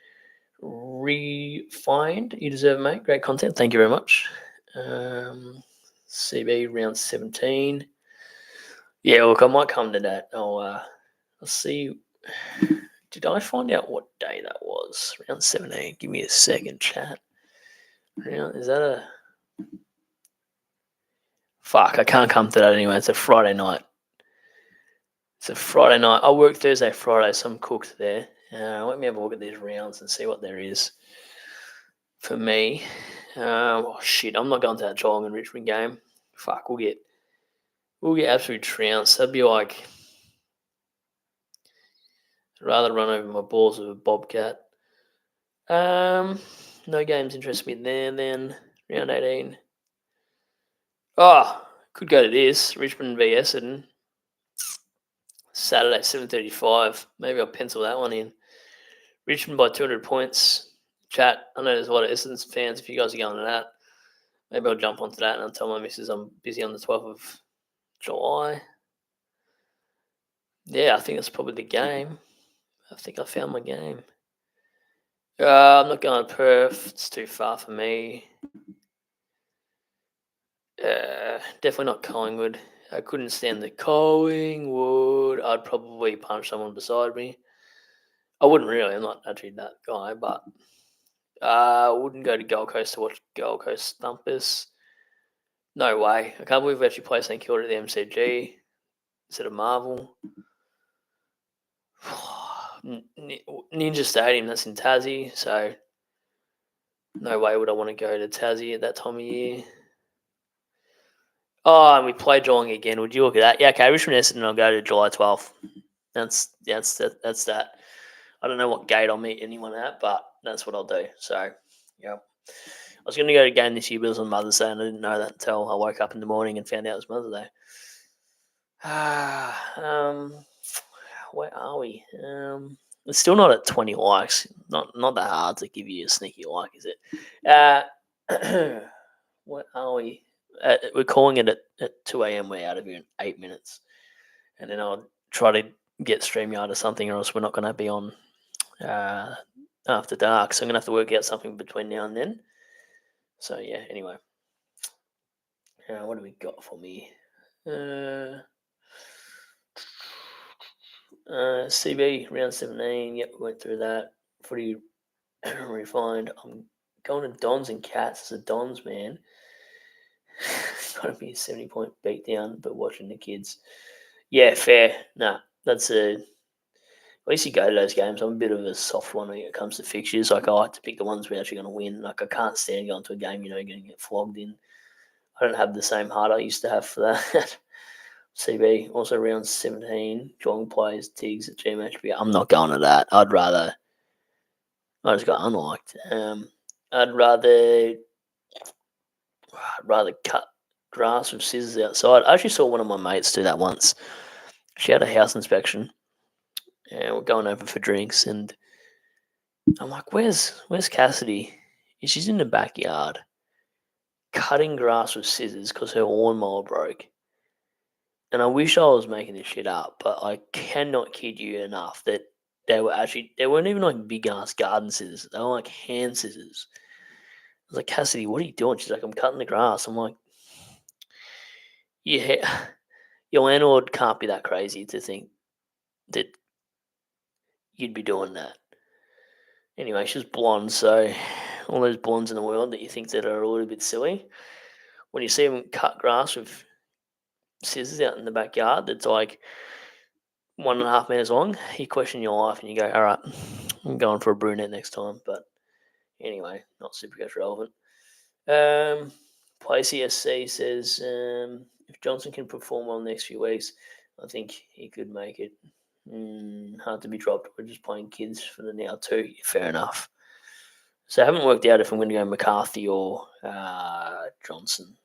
refined. You deserve, mate. Great content. Thank you very much. CB round 17. Yeah, look, I might come to that. I'll see. Did I find out what day that was? Round 17. Give me a second, chat. Is that a... Fuck, I can't come to that anyway. It's a Friday night. I work Thursday, Friday, so I'm cooked there. Let me have a look at these rounds and see what there is for me. Shit, I'm not going to that Geelong and Richmond game. Fuck, we'll get absolutely trounced. That'd be like... I'd rather run over my balls with a bobcat. No games interest me there. Then round 18. Oh, could go to this Richmond v Essendon. Saturday 7:35. Maybe I'll pencil that one in. Richmond by 200 points. Chat. I know there's a lot of Essendon fans. If you guys are going to that, maybe I'll jump onto that and I'll tell my missus I'm busy on the 12th of July. Yeah, I think that's probably the game. I think I found my game. I'm not going to Perth. It's too far for me. Definitely not Collingwood. I couldn't stand the Collingwood. I'd probably punch someone beside me. I wouldn't really. I'm not actually that guy, but I wouldn't go to Gold Coast to watch Gold Coast Thumpers. No way. I can't believe we actually play St Kilda at the MCG instead of Marvel. Ninja Stadium, that's in Tassie, so no way would I want to go to Tassie at that time of year. Oh, and we play Geelong again. Would you look at that? Yeah, okay, Richmond Essendon, I'll go to July 12th. That's that. I don't know what gate I'll meet anyone at, but that's what I'll do. So, yeah. I was going to go to a game this year, but it was on Mother's Day, and I didn't know that until I woke up in the morning and found out it was Mother's Day. Where are we? It's still not at 20 likes. Not that hard to give you a sneaky like, is it? What are we? We're calling it at 2 a.m. We're out of here in 8 minutes. And then I'll try to get StreamYard or something, or else we're not going to be on after dark. So I'm going to have to work out something between now and then. So, yeah, anyway. What do we got for me? CB, round 17. Yep, we went through that. Footy refined. I'm going to Dons and Cats as a Dons man. Got to be a 70-point beatdown, but watching the kids. Yeah, fair. Nah, that's a... At least you go to those games. I'm a bit of a soft one when it comes to fixtures. Like, I like to pick the ones we're actually going to win. Like, I can't stand going to a game, you're going to get flogged in. I don't have the same heart I used to have for that. CB, also round 17. Geelong plays Tiggs at GMHB. I'm not going to that. I just got unliked. I'd rather cut grass with scissors outside. I actually saw one of my mates do that once. She had a house inspection, and we're going over for drinks, and I'm like, "Where's Cassidy?" And she's in the backyard cutting grass with scissors because her lawnmower broke. And I wish I was making this shit up, but I cannot kid you enough that they weren't even like big ass garden scissors. They were like hand scissors. I was like, Cassidy, what are you doing? She's like, I'm cutting the grass. I'm like, yeah, your landlord can't be that crazy to think that you'd be doing that. Anyway, she's blonde, so all those blondes in the world that you think that are a little bit silly, when you see them cut grass with scissors out in the backyard that's like 1.5 meters long, you question your life and you go, all right, I'm going for a brunette next time. But anyway, not Supercpach relevant. Play CSC says if Johnson can perform well next few weeks, I think he could make it. Hard to be dropped. We're just playing kids for the now too. Fair enough. So I haven't worked out if I'm going to go McCarthy or Johnson.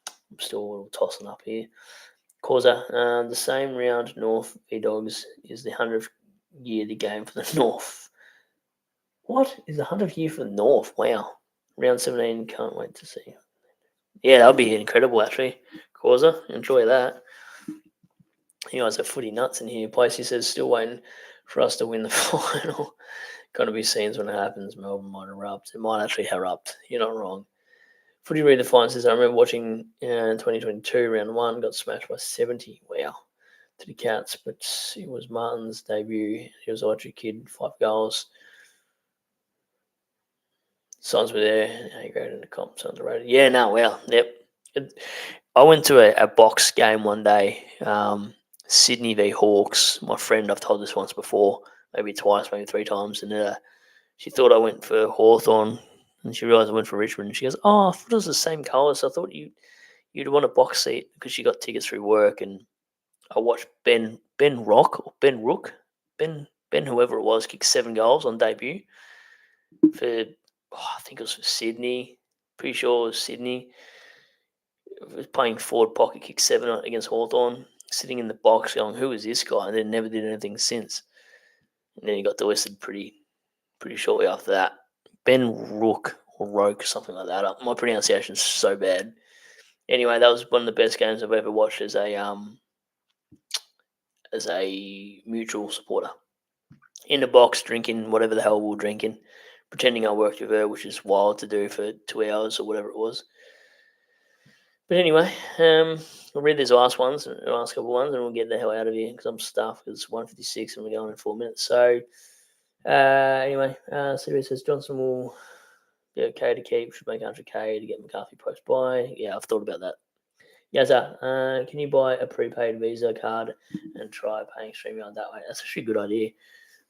I'm still a little tossing up here. Causa, the same round North v Dogs is the 100th year the game for the North. What is the 100th year for the North? Wow. Round 17, can't wait to see. Yeah, that would be incredible, actually. Causa, enjoy that. You guys are footy nuts in here. Placey says, still waiting for us to win the final. Got to be scenes when it happens. Melbourne might erupt. It might actually erupt. You're not wrong. Footy Redefined says, I remember watching in 2022, round 1, got smashed by 70. Wow. To the Cats, but it was Martin's debut. He was a lucky kid, 5 goals. Signs were there. He graded in the comp. Signs were rated. Yeah, no, wow. Yep. I went to a box game one day, Sydney v Hawks. My friend, I've told this once before, maybe twice, maybe 3 times, and she thought I went for Hawthorn, and she realised I went for Richmond. And she goes, "Oh, I thought it was the same colour, so I thought you'd want a box seat because she got tickets through work." And I watched Ben Rook, Ben, whoever it was, kicked 7 goals on debut for, I think it was for Sydney. Pretty sure it was Sydney. He was playing forward pocket, kicked 7 against Hawthorn, sitting in the box going, who is this guy? And then never did anything since. And then he got delisted pretty shortly after that. Ben Rook or Roke, something like that. My pronunciation's so bad. Anyway, that was one of the best games I've ever watched as a mutual supporter. In the box, drinking whatever the hell we were drinking, pretending I worked with her, which is wild to do for 2 hours or whatever it was. But anyway, I'll read these last couple of ones, and we'll get the hell out of here because I'm stuffed. It's 1:56 and we're going in 4 minutes. So anyway, Siri says Johnson will be okay to keep. Should make 100k to get McCarthy post buy. Yeah, I've thought about that. Yazza, can you buy a prepaid Visa card and try paying StreamYard that way? That's actually a good idea.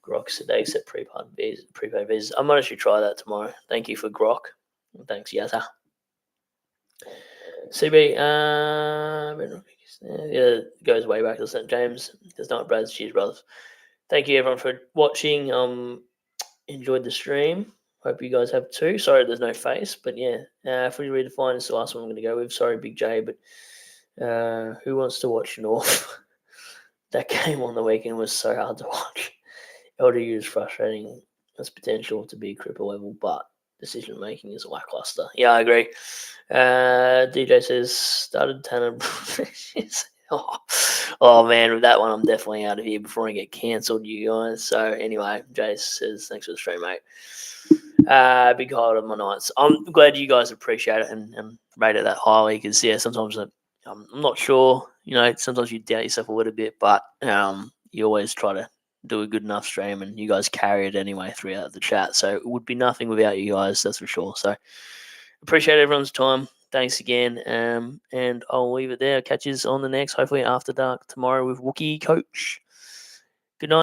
Grok said they accept prepaid visas. I might actually try that tomorrow. Thank you for Grok. Thanks, Yazza. CB, goes way back to St. James. There's not Brad's. Cheers, brothers. Thank you, everyone, for watching. Enjoyed the stream. Hope you guys have too. Sorry there's no face, but yeah. If we redefine, it's the last one I'm going to go with. Sorry, Big J, but who wants to watch North? That game on the weekend was so hard to watch. LDU is frustrating. Has potential to be cripple level, but decision making is lackluster. Yeah, I agree. DJ says started Tanner. Oh man, with that one, I'm definitely out of here before I get cancelled, you guys. So anyway, Jace says thanks for the stream, mate. Big highlight of my nights. I'm glad you guys appreciate it and rate it that highly because yeah, sometimes I'm not sure. Sometimes you doubt yourself a little bit, but you always try to do a good enough stream, and you guys carry it anyway throughout the chat. So it would be nothing without you guys, that's for sure. So appreciate everyone's time. Thanks again, and I'll leave it there. Catch you on the next, hopefully after dark tomorrow with Wookie Coach.